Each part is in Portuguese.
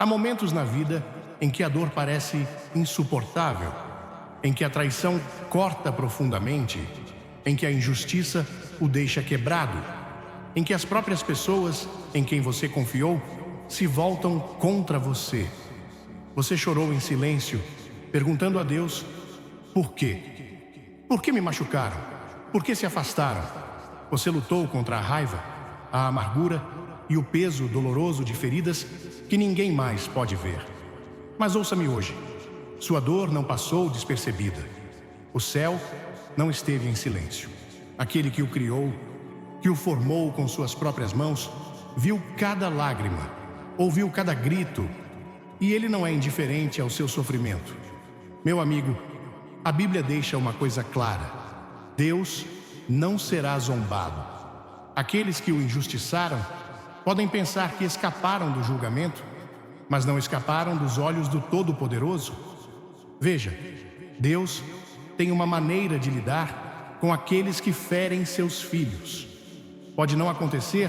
Há momentos na vida em que a dor parece insuportável, em que a traição corta profundamente, em que a injustiça o deixa quebrado, em que as próprias pessoas em quem você confiou se voltam contra você. Você chorou em silêncio, perguntando a Deus: por quê? Por que me machucaram? Por que se afastaram? Você lutou contra a raiva, a amargura e o peso doloroso de feridas que ninguém mais pode ver. Mas ouça-me hoje. Sua dor não passou despercebida. O céu não esteve em silêncio. Aquele que o criou, que o formou com suas próprias mãos, viu cada lágrima, ouviu cada grito, e ele não é indiferente ao seu sofrimento. Meu amigo, a Bíblia deixa uma coisa clara: Deus não será zombado. Aqueles que o injustiçaram podem pensar que escaparam do julgamento, mas não escaparam dos olhos do Todo-Poderoso. Veja, Deus tem uma maneira de lidar com aqueles que ferem seus filhos. Pode não acontecer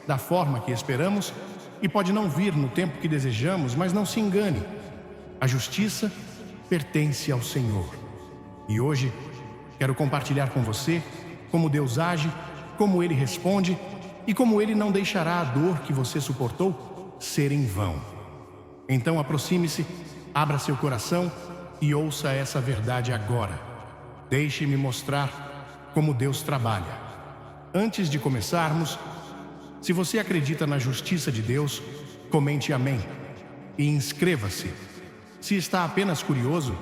da forma que esperamos e pode não vir no tempo que desejamos, mas não se engane. A justiça pertence ao Senhor. E hoje quero compartilhar com você como Deus age, como Ele responde e como Ele não deixará a dor que você suportou ser em vão. Então aproxime-se, abra seu coração e ouça essa verdade agora. Deixe-me mostrar como Deus trabalha. Antes de começarmos, se você acredita na justiça de Deus, comente amém e inscreva-se. Se está apenas curioso,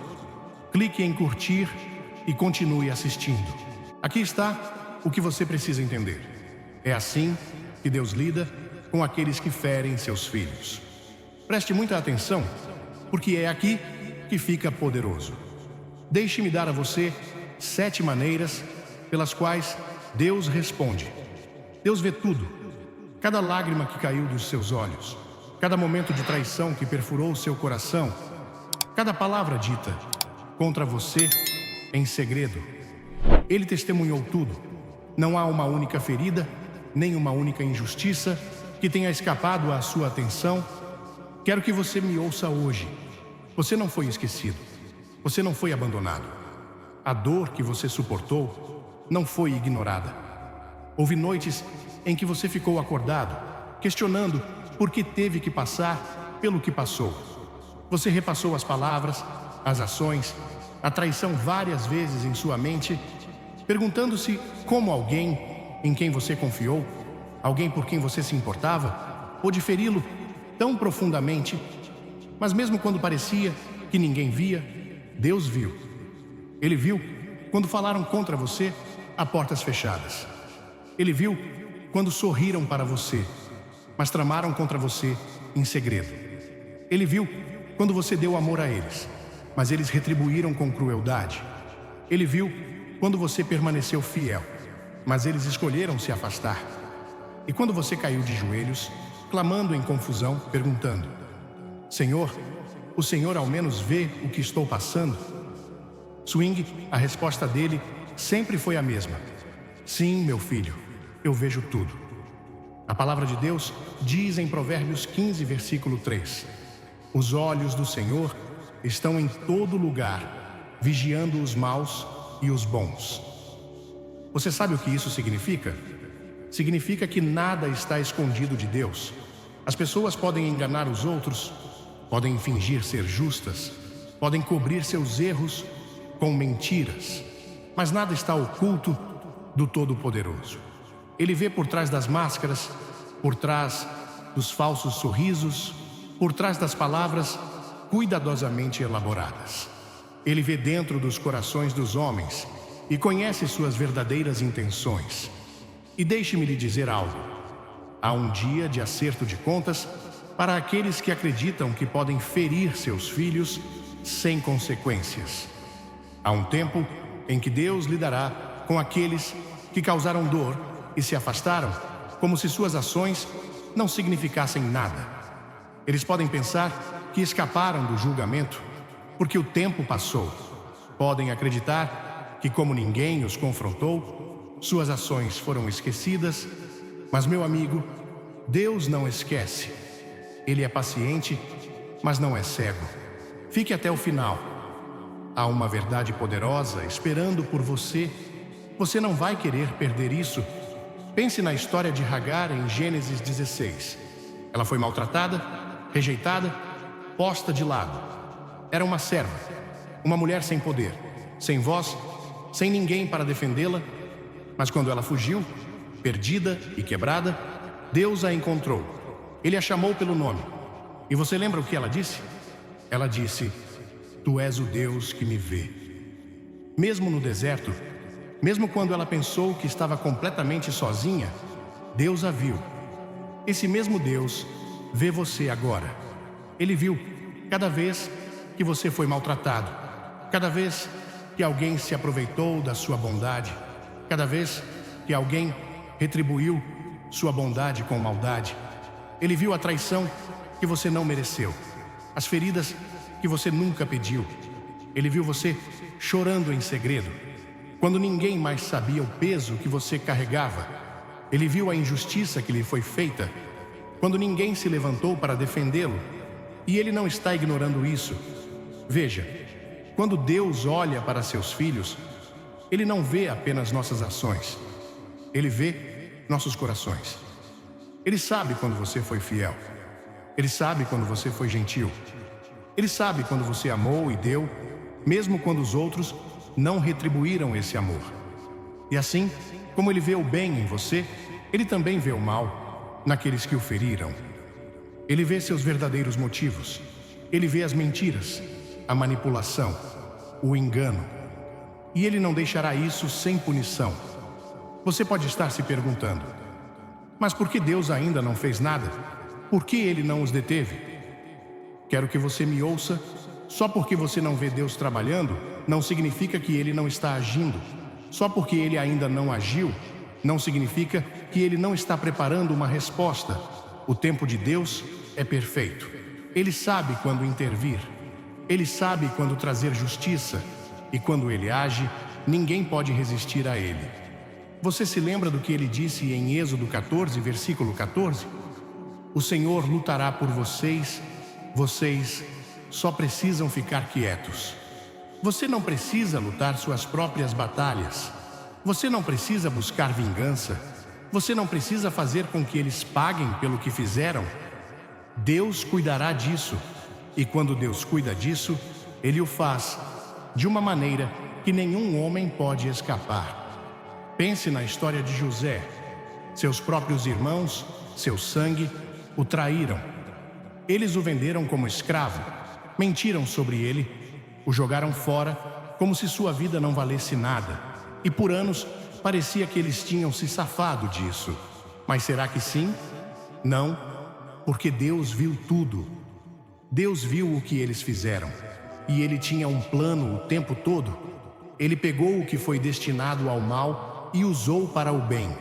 clique em curtir e continue assistindo. Aqui está o que você precisa entender. É assim que Deus lida com aqueles que ferem seus filhos. Preste muita atenção, porque é aqui que fica poderoso. Deixe-me dar a você 7 maneiras pelas quais Deus responde. Deus vê tudo, cada lágrima que caiu dos seus olhos, cada momento de traição que perfurou o seu coração, cada palavra dita contra você em segredo. Ele testemunhou tudo. Não há uma única ferida, nem uma única injustiça que tenha escapado à sua atenção. Quero que você me ouça hoje. Você não foi esquecido. Você não foi abandonado. A dor que você suportou não foi ignorada. Houve noites em que você ficou acordado, questionando por que teve que passar pelo que passou. Você repassou as palavras, as ações, a traição várias vezes em sua mente, perguntando-se como alguém em quem você confiou, alguém por quem você se importava, pôde feri-lo tão profundamente. Mas mesmo quando parecia que ninguém via, Deus viu. Ele viu quando falaram contra você a portas fechadas. Ele viu quando sorriram para você, mas tramaram contra você em segredo. Ele viu quando você deu amor a eles, mas eles retribuíram com crueldade. Ele viu quando você permaneceu fiel, mas eles escolheram se afastar. E quando você caiu de joelhos, clamando em confusão, perguntando: Senhor, o Senhor ao menos vê o que estou passando? Swing, a resposta dele sempre foi a mesma: sim, meu filho, eu vejo tudo. A palavra de Deus diz em Provérbios 15, versículo 3: os olhos do Senhor estão em todo lugar, vigiando os maus e os bons. Você sabe o que isso significa? Significa que nada está escondido de Deus. As pessoas podem enganar os outros, podem fingir ser justas, podem cobrir seus erros com mentiras, mas nada está oculto do Todo-Poderoso. Ele vê por trás das máscaras, por trás dos falsos sorrisos, por trás das palavras cuidadosamente elaboradas. Ele vê dentro dos corações dos homens e conhece suas verdadeiras intenções. E deixe-me lhe dizer algo: há um dia de acerto de contas para aqueles que acreditam que podem ferir seus filhos sem consequências. Há um tempo em que Deus lidará com aqueles que causaram dor e se afastaram, como se suas ações não significassem nada. Eles podem pensar que escaparam do julgamento porque o tempo passou. Podem acreditar que, como ninguém os confrontou, suas ações foram esquecidas. Mas, meu amigo, Deus não esquece. Ele é paciente mas não é cego. Fique até o final. Há uma verdade poderosa esperando por você. Você não vai querer perder isso. Pense na história de Agar em Gênesis 16. Ela foi maltratada, rejeitada, posta de lado. Era uma serva, uma mulher sem poder, sem voz, sem ninguém para defendê-la. Mas quando ela fugiu, perdida e quebrada, Deus a encontrou. Ele a chamou pelo nome. E você lembra o que ela disse? Ela disse: Tu és o Deus que me vê. Mesmo no deserto, mesmo quando ela pensou que estava completamente sozinha, Deus a viu. Esse mesmo Deus vê você agora. Ele viu cada vez que você foi maltratado, cada vez que alguém se aproveitou da sua bondade, cada vez que alguém retribuiu sua bondade com maldade. Ele viu a traição que você não mereceu, as feridas que você nunca pediu. Ele viu você chorando em segredo, quando ninguém mais sabia o peso que você carregava. Ele viu a injustiça que lhe foi feita, quando ninguém se levantou para defendê-lo. E ele não está ignorando isso. Veja, quando Deus olha para seus filhos, Ele não vê apenas nossas ações. Ele vê nossos corações. Ele sabe quando você foi fiel. Ele sabe quando você foi gentil. Ele sabe quando você amou e deu, mesmo quando os outros não retribuíram esse amor. E assim, como Ele vê o bem em você, Ele também vê o mal naqueles que o feriram. Ele vê seus verdadeiros motivos. Ele vê as mentiras, a manipulação, o engano. E Ele não deixará isso sem punição. Você pode estar se perguntando: mas por que Deus ainda não fez nada? Por que Ele não os deteve? Quero que você me ouça. Só porque você não vê Deus trabalhando, não significa que Ele não está agindo. Só porque Ele ainda não agiu, não significa que Ele não está preparando uma resposta. O tempo de Deus é perfeito. Ele sabe quando intervir. Ele sabe quando trazer justiça. E quando Ele age, ninguém pode resistir a Ele. Você se lembra do que Ele disse em Êxodo 14, versículo 14? O Senhor lutará por vocês. Vocês só precisam ficar quietos. Você não precisa lutar suas próprias batalhas. Você não precisa buscar vingança. Você não precisa fazer com que eles paguem pelo que fizeram. Deus cuidará disso. E quando Deus cuida disso, Ele o faz de uma maneira que nenhum homem pode escapar. Pense na história de José. Seus próprios irmãos, seu sangue, o traíram. Eles o venderam como escravo, mentiram sobre ele, o jogaram fora como se sua vida não valesse nada. E por anos parecia que eles tinham se safado disso. Mas será que sim? Não, porque Deus viu tudo. Deus viu o que eles fizeram. E Ele tinha um plano o tempo todo. Ele pegou o que foi destinado ao mal e usou para o bem.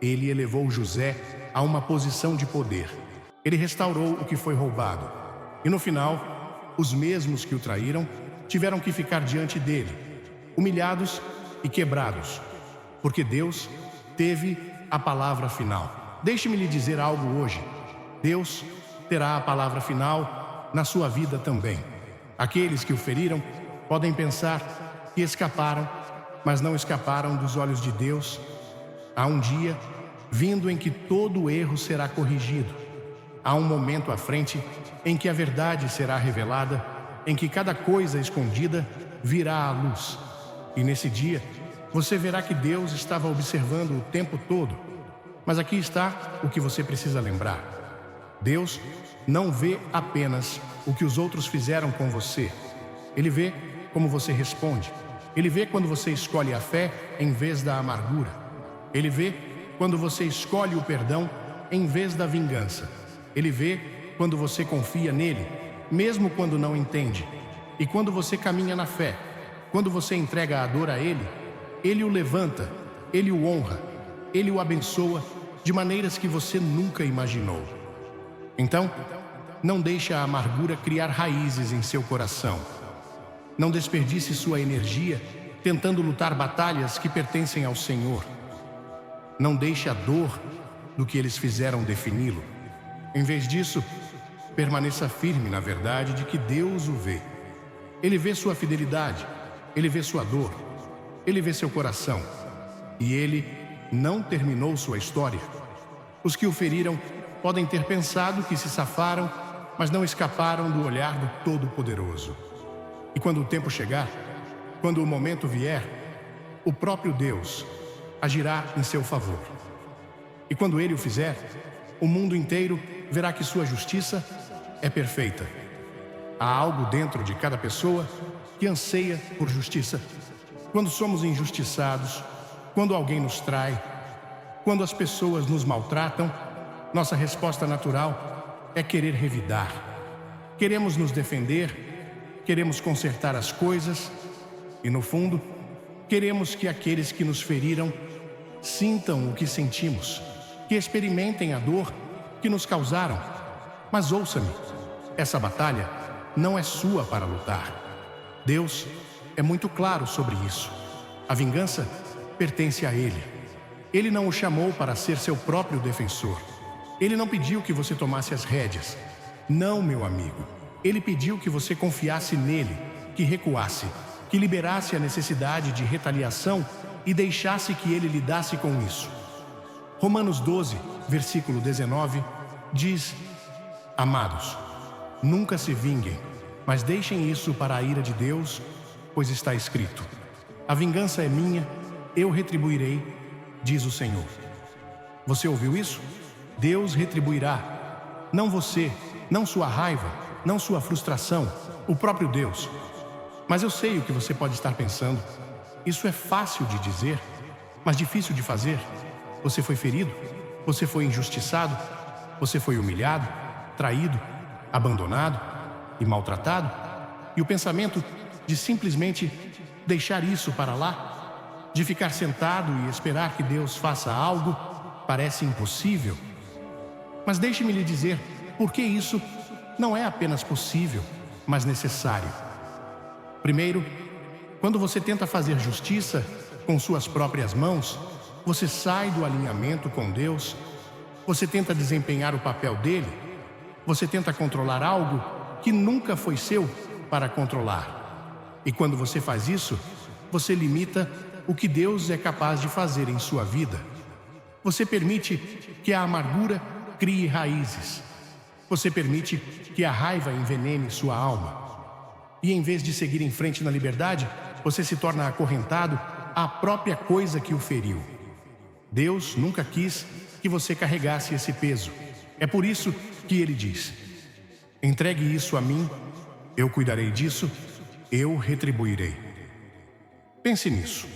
Ele elevou José a uma posição de poder. Ele restaurou o que foi roubado. E no final, os mesmos que o traíram tiveram que ficar diante dele, humilhados e quebrados, porque Deus teve a palavra final. Deixe-me lhe dizer algo hoje. Deus terá a palavra final na sua vida também. Aqueles que o feriram podem pensar que escaparam, mas não escaparam dos olhos de Deus. Há um dia vindo em que todo erro será corrigido. Há um momento à frente em que a verdade será revelada, em que cada coisa escondida virá à luz. E nesse dia, você verá que Deus estava observando o tempo todo. Mas aqui está o que você precisa lembrar. Deus não vê apenas o que os outros fizeram com você. Ele vê como você responde. Ele vê quando você escolhe a fé em vez da amargura. Ele vê quando você escolhe o perdão em vez da vingança. Ele vê quando você confia nele, mesmo quando não entende. E quando você caminha na fé, quando você entrega a dor a Ele, Ele o levanta, Ele o honra, Ele o abençoa de maneiras que você nunca imaginou. Então, não deixe a amargura criar raízes em seu coração. Não desperdice sua energia tentando lutar batalhas que pertencem ao Senhor. Não deixe a dor do que eles fizeram defini-lo. Em vez disso, permaneça firme na verdade de que Deus o vê. Ele vê sua fidelidade, ele vê sua dor, ele vê seu coração. E ele não terminou sua história. Os que o feriram podem ter pensado que se safaram, mas não escaparam do olhar do Todo-Poderoso. E quando o tempo chegar, quando o momento vier, o próprio Deus agirá em seu favor. E quando ele o fizer, o mundo inteiro verá que sua justiça é perfeita. Há algo dentro de cada pessoa que anseia por justiça. Quando somos injustiçados, quando alguém nos trai, quando as pessoas nos maltratam, nossa resposta natural é querer revidar. Queremos nos defender, queremos consertar as coisas e, no fundo, queremos que aqueles que nos feriram sintam o que sentimos, que experimentem a dor que nos causaram. Mas ouça-me, essa batalha não é sua para lutar. Deus é muito claro sobre isso. A vingança pertence a Ele. Ele não o chamou para ser seu próprio defensor. Ele não pediu que você tomasse as rédeas. Não, meu amigo. Ele pediu que você confiasse nele, que recuasse, que liberasse a necessidade de retaliação e deixasse que ele lidasse com isso. Romanos 12, versículo 19, diz: Amados, nunca se vinguem, mas deixem isso para a ira de Deus, pois está escrito: a vingança é minha, eu retribuirei, diz o Senhor. Você ouviu isso? Deus retribuirá. Não você, não sua raiva, não sua frustração, o próprio Deus. Mas eu sei o que você pode estar pensando. Isso é fácil de dizer, mas difícil de fazer. Você foi ferido, você foi injustiçado, você foi humilhado, traído, abandonado e maltratado. E o pensamento de simplesmente deixar isso para lá, de ficar sentado e esperar que Deus faça algo, parece impossível. Mas deixe-me lhe dizer por que isso não é apenas possível, mas necessário. Primeiro, quando você tenta fazer justiça com suas próprias mãos, você sai do alinhamento com Deus, você tenta desempenhar o papel dele, você tenta controlar algo que nunca foi seu para controlar. E quando você faz isso, você limita o que Deus é capaz de fazer em sua vida. Você permite que a amargura crie raízes. Você permite que a raiva envenene sua alma. E em vez de seguir em frente na liberdade, você se torna acorrentado à própria coisa que o feriu. Deus nunca quis que você carregasse esse peso. É por isso que ele diz: entregue isso a mim, eu cuidarei disso, eu retribuirei. Pense nisso.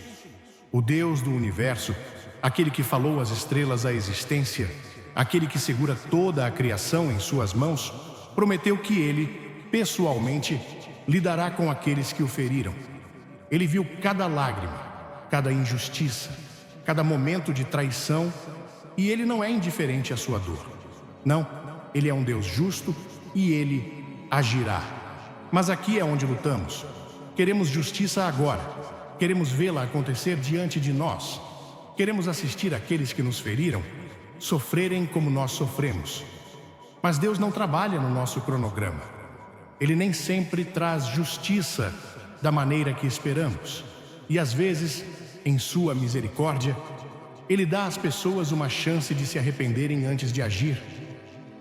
O Deus do universo, aquele que falou as estrelas à existência, aquele que segura toda a criação em suas mãos, prometeu que ele, pessoalmente, lidará com aqueles que o feriram. Ele viu cada lágrima, cada injustiça, cada momento de traição, e ele não é indiferente à sua dor. Não, ele é um Deus justo e ele agirá. Mas aqui é onde lutamos. Queremos justiça agora. Queremos vê-la acontecer diante de nós. Queremos assistir aqueles que nos feriram sofrerem como nós sofremos. Mas Deus não trabalha no nosso cronograma. Ele nem sempre traz justiça da maneira que esperamos. E às vezes, em sua misericórdia, Ele dá às pessoas uma chance de se arrependerem antes de agir.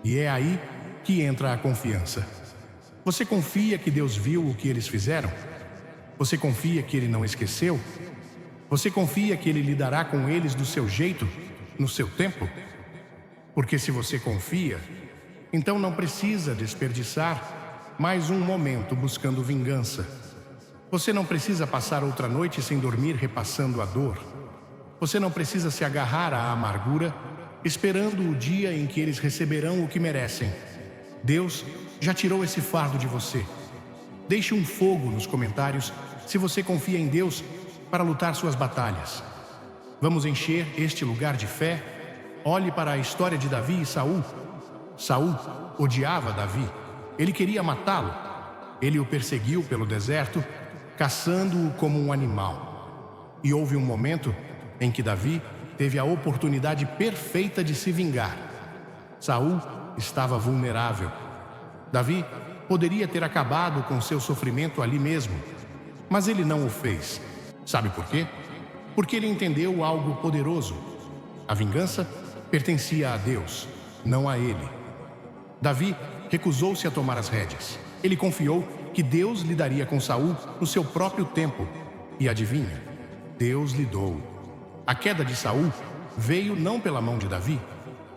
E é aí que entra a confiança. Você confia que Deus viu o que eles fizeram? Você confia que Ele não esqueceu? Você confia que Ele lidará com eles do seu jeito, no seu tempo? Porque se você confia, então não precisa desperdiçar mais um momento buscando vingança. Você não precisa passar outra noite sem dormir repassando a dor. Você não precisa se agarrar à amargura, esperando o dia em que eles receberão o que merecem. Deus já tirou esse fardo de você. Deixe um fogo nos comentários se você confia em Deus para lutar suas batalhas. Vamos encher este lugar de fé. Olhe para a história de Davi e Saul. Saul odiava Davi. Ele queria matá-lo. Ele o perseguiu pelo deserto, caçando-o como um animal. E houve um momento em que Davi teve a oportunidade perfeita de se vingar. Saul estava vulnerável. Davi poderia ter acabado com seu sofrimento ali mesmo, mas ele não o fez. Sabe por quê? Porque ele entendeu algo poderoso. A vingança pertencia a Deus, não a ele. Davi recusou-se a tomar as rédeas. Ele confiou que Deus lidaria com Saul no seu próprio tempo. E adivinha? Deus lidou. A queda de Saul veio não pela mão de Davi,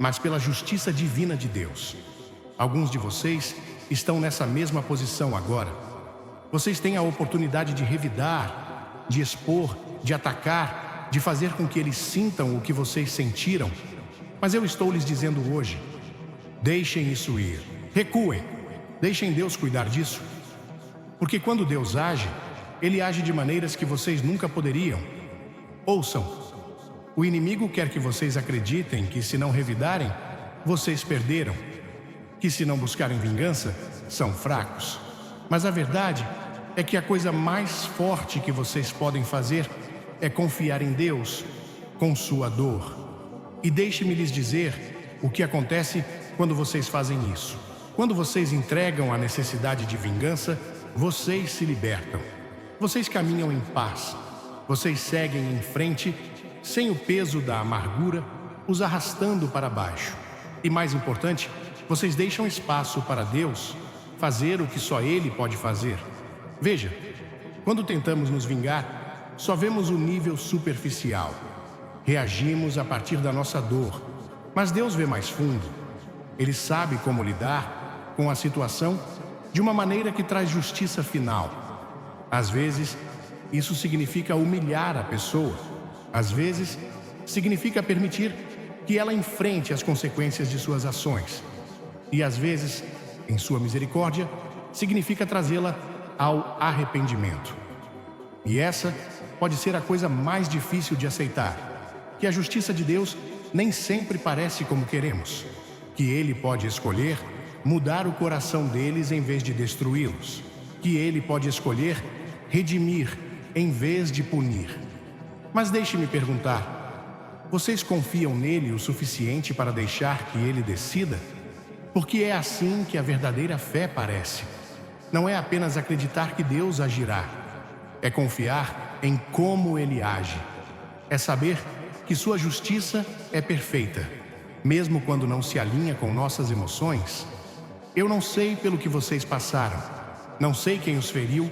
mas pela justiça divina de Deus. Alguns de vocês estão nessa mesma posição agora. Vocês têm a oportunidade de revidar, de expor, de atacar, de fazer com que eles sintam o que vocês sentiram. Mas eu estou lhes dizendo hoje: deixem isso ir. Recuem. Deixem Deus cuidar disso. Porque quando Deus age, Ele age de maneiras que vocês nunca poderiam. Ouçam. O inimigo quer que vocês acreditem que se não revidarem, vocês perderam. Que se não buscarem vingança, são fracos. Mas a verdade é que a coisa mais forte que vocês podem fazer é confiar em Deus com sua dor. E deixe-me lhes dizer o que acontece quando vocês fazem isso. Quando vocês entregam a necessidade de vingança, vocês se libertam. Vocês caminham em paz. Vocês seguem em frente, sem o peso da amargura os arrastando para baixo. E mais importante, vocês deixam espaço para Deus fazer o que só Ele pode fazer. Veja, quando tentamos nos vingar, só vemos o nível superficial. Reagimos a partir da nossa dor. Mas Deus vê mais fundo. Ele sabe como lidar com a situação de uma maneira que traz justiça final. Às vezes, isso significa humilhar a pessoa. Às vezes, significa permitir que ela enfrente as consequências de suas ações. E às vezes, em sua misericórdia, significa trazê-la ao arrependimento. E essa pode ser a coisa mais difícil de aceitar, que a justiça de Deus nem sempre parece como queremos, que Ele pode escolher mudar o coração deles em vez de destruí-los, que Ele pode escolher redimir em vez de punir. Mas deixe-me perguntar, vocês confiam nele o suficiente para deixar que Ele decida? Porque é assim que a verdadeira fé parece. Não é apenas acreditar que Deus agirá. É confiar em como Ele age. É saber que sua justiça é perfeita, mesmo quando não se alinha com nossas emoções. Eu não sei pelo que vocês passaram. Não sei quem os feriu.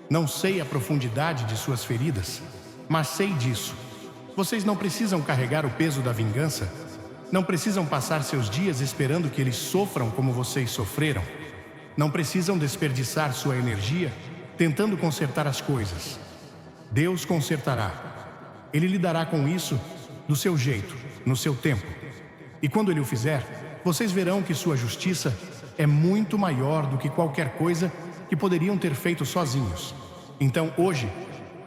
Não sei a profundidade de suas feridas. Mas sei disso. Vocês não precisam carregar o peso da vingança. Não precisam passar seus dias esperando que eles sofram como vocês sofreram. Não precisam desperdiçar sua energia tentando consertar as coisas. Deus consertará. Ele lidará com isso do seu jeito, no seu tempo. E quando Ele o fizer, vocês verão que sua justiça é muito maior do que qualquer coisa que poderiam ter feito sozinhos. Então hoje,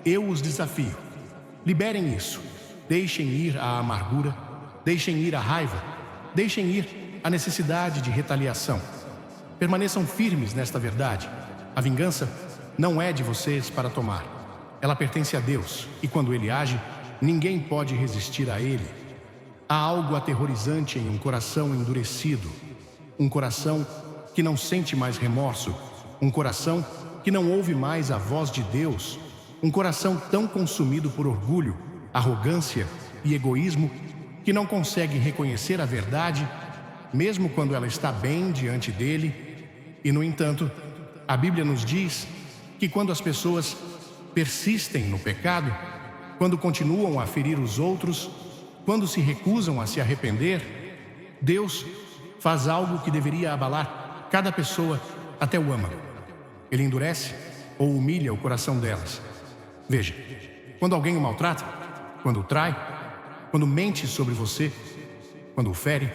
eu os desafio. Liberem isso. Deixem ir a amargura. Deixem ir a raiva, deixem ir a necessidade de retaliação. Permaneçam firmes nesta verdade. A vingança não é de vocês para tomar. Ela pertence a Deus, e quando Ele age, ninguém pode resistir a Ele. Há algo aterrorizante em um coração endurecido, um coração que não sente mais remorso, um coração que não ouve mais a voz de Deus, um coração tão consumido por orgulho, arrogância e egoísmo que não consegue reconhecer a verdade, mesmo quando ela está bem diante dele. E, no entanto, a Bíblia nos diz que quando as pessoas persistem no pecado, quando continuam a ferir os outros, quando se recusam a se arrepender, Deus faz algo que deveria abalar cada pessoa até o âmago. Ele endurece ou humilha o coração delas. Veja, quando alguém o maltrata, quando o trai, quando mente sobre você, quando o fere,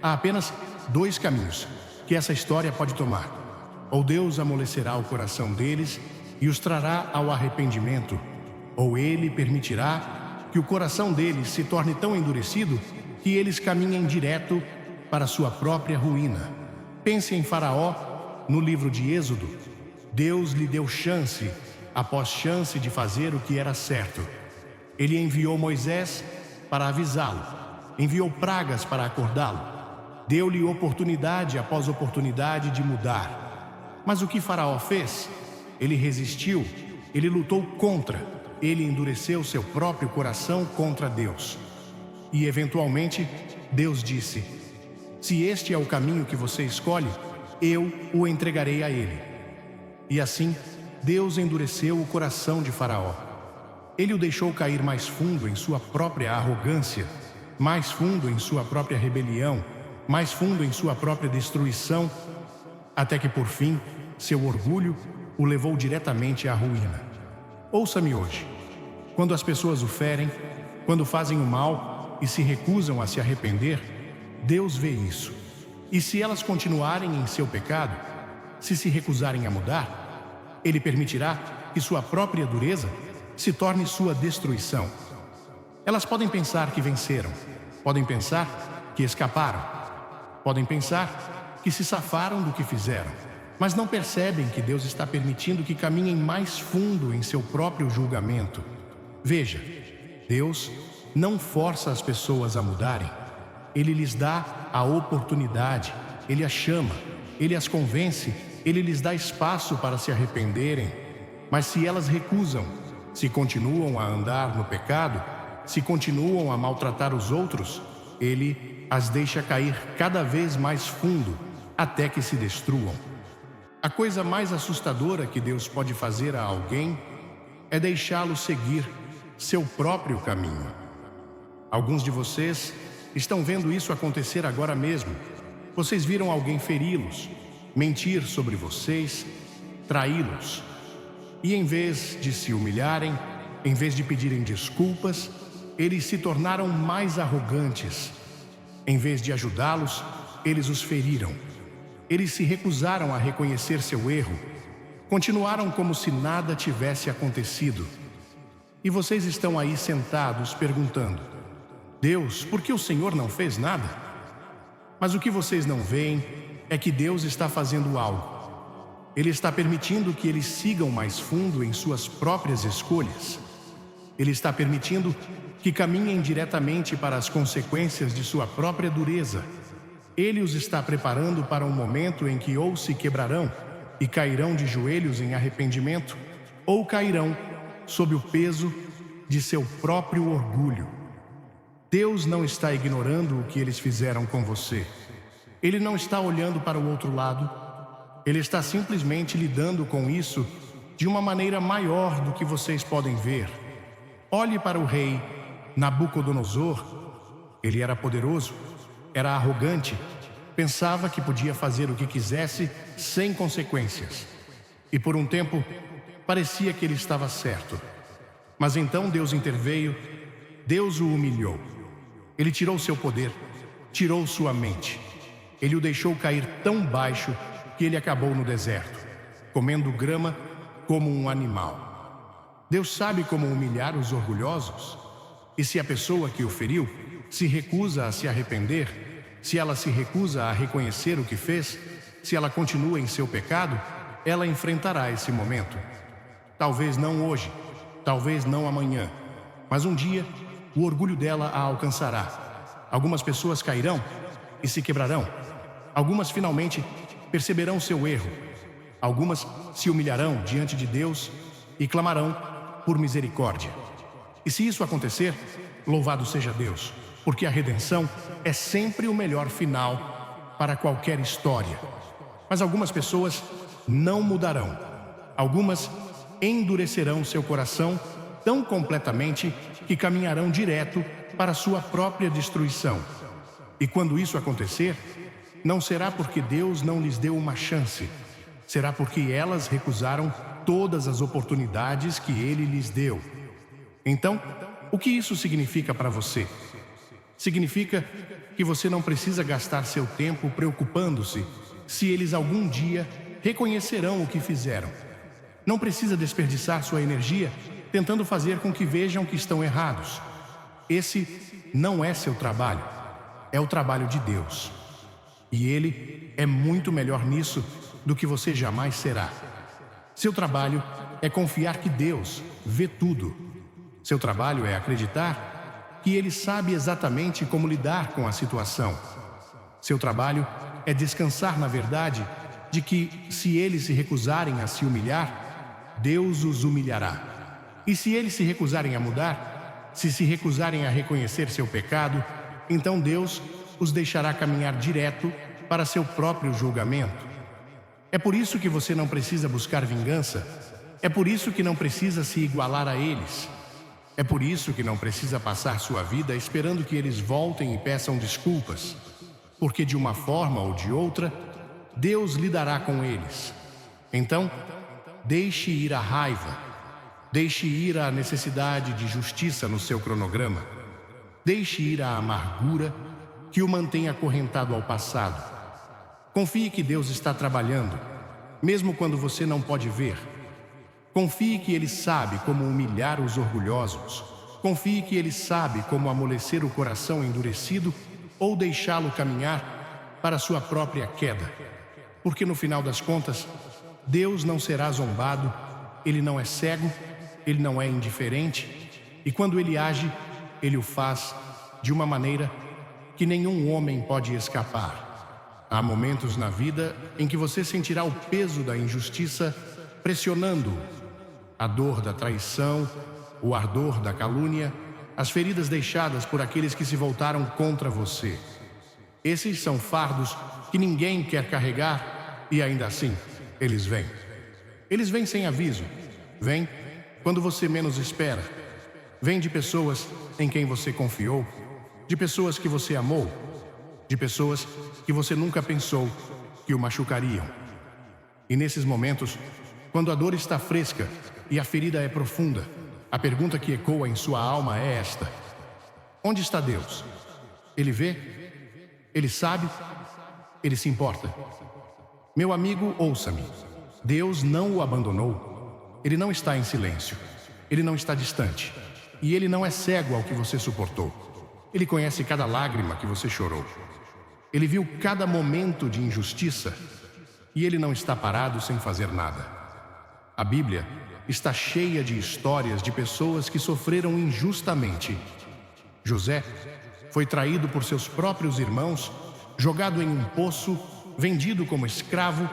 há apenas dois caminhos que essa história pode tomar. Ou Deus amolecerá o coração deles e os trará ao arrependimento, ou Ele permitirá que o coração deles se torne tão endurecido que eles caminhem direto para sua própria ruína. Pense em Faraó no livro de Êxodo. Deus lhe deu chance após chance de fazer o que era certo. Ele enviou Moisés para avisá-lo, enviou pragas para acordá-lo. Deu-lhe oportunidade após oportunidade de mudar. Mas o que Faraó fez? Ele resistiu, ele lutou contra, ele endureceu seu próprio coração contra Deus. E eventualmente, Deus disse: se este é o caminho que você escolhe, eu o entregarei a ele. E assim, Deus endureceu o coração de Faraó. Ele o deixou cair mais fundo em sua própria arrogância, mais fundo em sua própria rebelião, mais fundo em sua própria destruição, até que por fim, seu orgulho o levou diretamente à ruína. Ouça-me hoje. Quando as pessoas o ferem, quando fazem o mal e se recusam a se arrepender, Deus vê isso. E se elas continuarem em seu pecado, se recusarem a mudar, Ele permitirá que sua própria dureza se torne sua destruição. Elas podem pensar que venceram, podem pensar que escaparam, podem pensar que se safaram do que fizeram, mas não percebem que Deus está permitindo que caminhem mais fundo em seu próprio julgamento. Veja, Deus não força as pessoas a mudarem. Ele lhes dá a oportunidade, Ele as chama, Ele as convence, Ele lhes dá espaço para se arrependerem. Mas se elas recusam, se continuam a andar no pecado, se continuam a maltratar os outros, Ele as deixa cair cada vez mais fundo, até que se destruam. A coisa mais assustadora que Deus pode fazer a alguém é deixá-lo seguir seu próprio caminho. Alguns de vocês estão vendo isso acontecer agora mesmo. Vocês viram alguém feri-los, mentir sobre vocês, traí-los. E em vez de se humilharem, em vez de pedirem desculpas, eles se tornaram mais arrogantes. Em vez de ajudá-los, eles os feriram. Eles se recusaram a reconhecer seu erro. Continuaram como se nada tivesse acontecido. E vocês estão aí sentados perguntando: Deus, por que o Senhor não fez nada? Mas o que vocês não veem é que Deus está fazendo algo. Ele está permitindo que eles sigam mais fundo em suas próprias escolhas. Ele está permitindo que caminhem diretamente para as consequências de sua própria dureza. Ele os está preparando para um momento em que ou se quebrarão e cairão de joelhos em arrependimento, ou cairão sob o peso de seu próprio orgulho. Deus não está ignorando o que eles fizeram com você. Ele não está olhando para o outro lado. Ele está simplesmente lidando com isso de uma maneira maior do que vocês podem ver. Olhe para o rei Nabucodonosor. Ele era poderoso, era arrogante, pensava que podia fazer o que quisesse sem consequências. E por um tempo, parecia que ele estava certo. Mas então Deus interveio, Deus o humilhou. Ele tirou seu poder, tirou sua mente. Ele o deixou cair tão baixo que ele acabou no deserto, comendo grama como um animal. Deus sabe como humilhar os orgulhosos. E se a pessoa que o feriu se recusa a se arrepender, se ela se recusa a reconhecer o que fez, se ela continua em seu pecado, ela enfrentará esse momento. Talvez não hoje, talvez não amanhã, mas um dia o orgulho dela a alcançará. Algumas pessoas cairão e se quebrarão. Algumas finalmente perceberão seu erro. Algumas se humilharão diante de Deus e clamarão por misericórdia. E se isso acontecer, louvado seja Deus, porque a redenção é sempre o melhor final para qualquer história. Mas algumas pessoas não mudarão. Algumas endurecerão seu coração tão completamente que caminharão direto para sua própria destruição. E quando isso acontecer, não será porque Deus não lhes deu uma chance, será porque elas recusaram todas as oportunidades que Ele lhes deu. Então, o que isso significa para você? Significa que você não precisa gastar seu tempo preocupando-se se eles algum dia reconhecerão o que fizeram. Não precisa desperdiçar sua energia tentando fazer com que vejam que estão errados. Esse não é seu trabalho, é o trabalho de Deus. E Ele é muito melhor nisso do que você jamais será. Seu trabalho é confiar que Deus vê tudo. Seu trabalho é acreditar que Ele sabe exatamente como lidar com a situação. Seu trabalho é descansar na verdade de que, se eles se recusarem a se humilhar, Deus os humilhará. E se eles se recusarem a mudar, se recusarem a reconhecer seu pecado, então Deus os deixará caminhar direto para seu próprio julgamento. É por isso que você não precisa buscar vingança. É por isso que não precisa se igualar a eles. É por isso que não precisa passar sua vida esperando que eles voltem e peçam desculpas. Porque de uma forma ou de outra, Deus lidará com eles. Então, deixe ir a raiva. Deixe ir a necessidade de justiça no seu cronograma. Deixe ir a amargura que o mantém acorrentado ao passado. Confie que Deus está trabalhando, mesmo quando você não pode ver. Confie que Ele sabe como humilhar os orgulhosos. Confie que Ele sabe como amolecer o coração endurecido ou deixá-lo caminhar para sua própria queda. Porque no final das contas, Deus não será zombado, Ele não é cego, Ele não é indiferente, e quando Ele age, Ele o faz de uma maneira que nenhum homem pode escapar. Há momentos na vida em que você sentirá o peso da injustiça pressionando-o, a dor da traição, o ardor da calúnia, as feridas deixadas por aqueles que se voltaram contra você. Esses são fardos que ninguém quer carregar e ainda assim, eles vêm. Eles vêm sem aviso. Vêm quando você menos espera. Vêm de pessoas em quem você confiou, de pessoas que você amou, de pessoas que você nunca pensou que o machucariam. E nesses momentos, quando a dor está fresca e a ferida é profunda, a pergunta que ecoa em sua alma é esta: onde está Deus? Ele vê? Ele sabe? Ele se importa? Meu amigo, ouça-me. Deus não o abandonou. Ele não está em silêncio. Ele não está distante. E Ele não é cego ao que você suportou. Ele conhece cada lágrima que você chorou. Ele viu cada momento de injustiça. E Ele não está parado sem fazer nada. A Bíblia está cheia de histórias de pessoas que sofreram injustamente. José foi traído por seus próprios irmãos, jogado em um poço, vendido como escravo,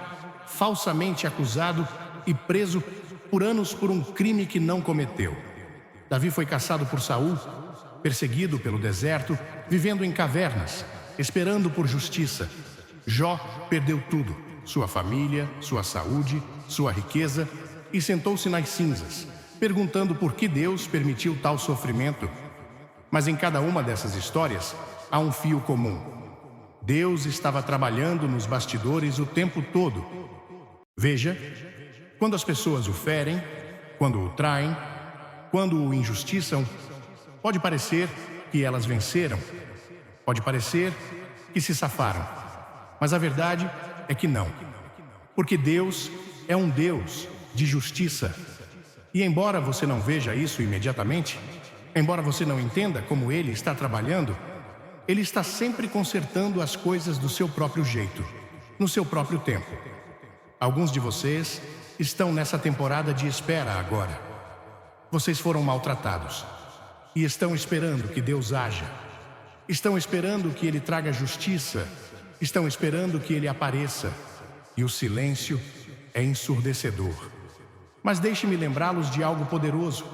falsamente acusado e preso por anos por um crime que não cometeu. Davi foi caçado por Saul, perseguido pelo deserto, vivendo em cavernas, esperando por justiça. Jó perdeu tudo: sua família, sua saúde, sua riqueza, e sentou-se nas cinzas, perguntando por que Deus permitiu tal sofrimento. Mas em cada uma dessas histórias há um fio comum. Deus estava trabalhando nos bastidores o tempo todo. Veja, quando as pessoas o ferem, quando o traem, quando o injustiçam, pode parecer que elas venceram, pode parecer que se safaram, mas a verdade é que não. Porque Deus é um Deus de justiça. E embora você não veja isso imediatamente, embora você não entenda como Ele está trabalhando, Ele está sempre consertando as coisas do seu próprio jeito, no seu próprio tempo. Alguns de vocês estão nessa temporada de espera agora. Vocês foram maltratados e estão esperando que Deus haja. Estão esperando que Ele traga justiça. Estão esperando que Ele apareça. E o silêncio é ensurdecedor. Mas deixe-me lembrá-los de algo poderoso.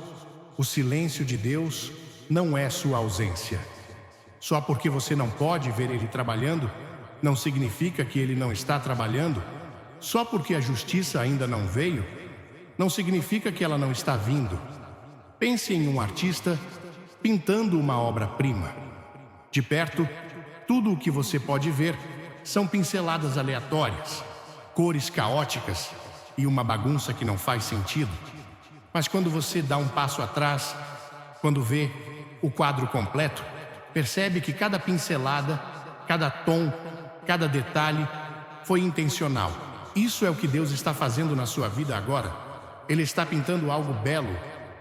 O silêncio de Deus não é sua ausência. Só porque você não pode ver Ele trabalhando, não significa que Ele não está trabalhando. Só porque a justiça ainda não veio, não significa que ela não está vindo. Pense em um artista pintando uma obra-prima. De perto, tudo o que você pode ver são pinceladas aleatórias, cores caóticas e uma bagunça que não faz sentido. Mas quando você dá um passo atrás, quando vê o quadro completo, percebe que cada pincelada, cada tom, cada detalhe foi intencional. Isso é o que Deus está fazendo na sua vida agora. Ele está pintando algo belo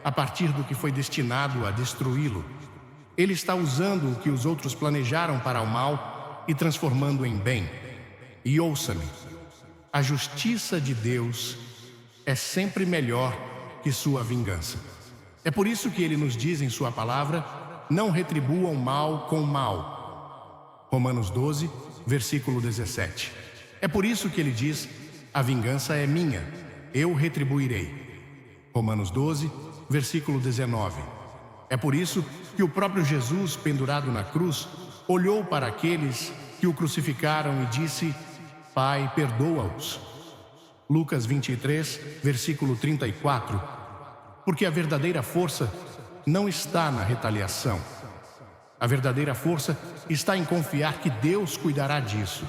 a partir do que foi destinado a destruí-lo. Ele está usando o que os outros planejaram para o mal e transformando em bem. E ouça-me, a justiça de Deus é sempre melhor que sua vingança. É por isso que Ele nos diz em sua palavra: não retribuam mal com mal. Romanos 12, versículo 17. É por isso que ele diz: a vingança é minha, eu retribuirei. Romanos 12, versículo 19. É por isso que o próprio Jesus, pendurado na cruz, olhou para aqueles que o crucificaram e disse: Pai, perdoa-os. Lucas 23, versículo 34. Porque a verdadeira força não está na retaliação. A verdadeira força está em confiar que Deus cuidará disso.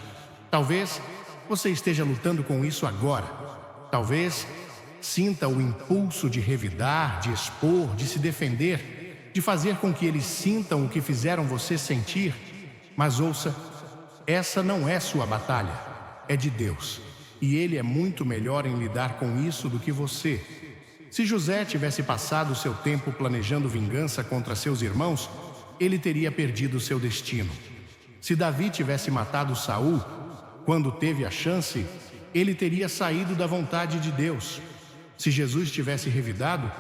Talvez você esteja lutando com isso agora. Talvez sinta o impulso de revidar, de expor, de se defender, de fazer com que eles sintam o que fizeram você sentir. Mas ouça, essa não é sua batalha, é de Deus. E Ele é muito melhor em lidar com isso do que você. Se José tivesse passado seu tempo planejando vingança contra seus irmãos, ele teria perdido seu destino. Se Davi tivesse matado Saul, quando teve a chance, ele teria saído da vontade de Deus. Se Jesus tivesse revidado,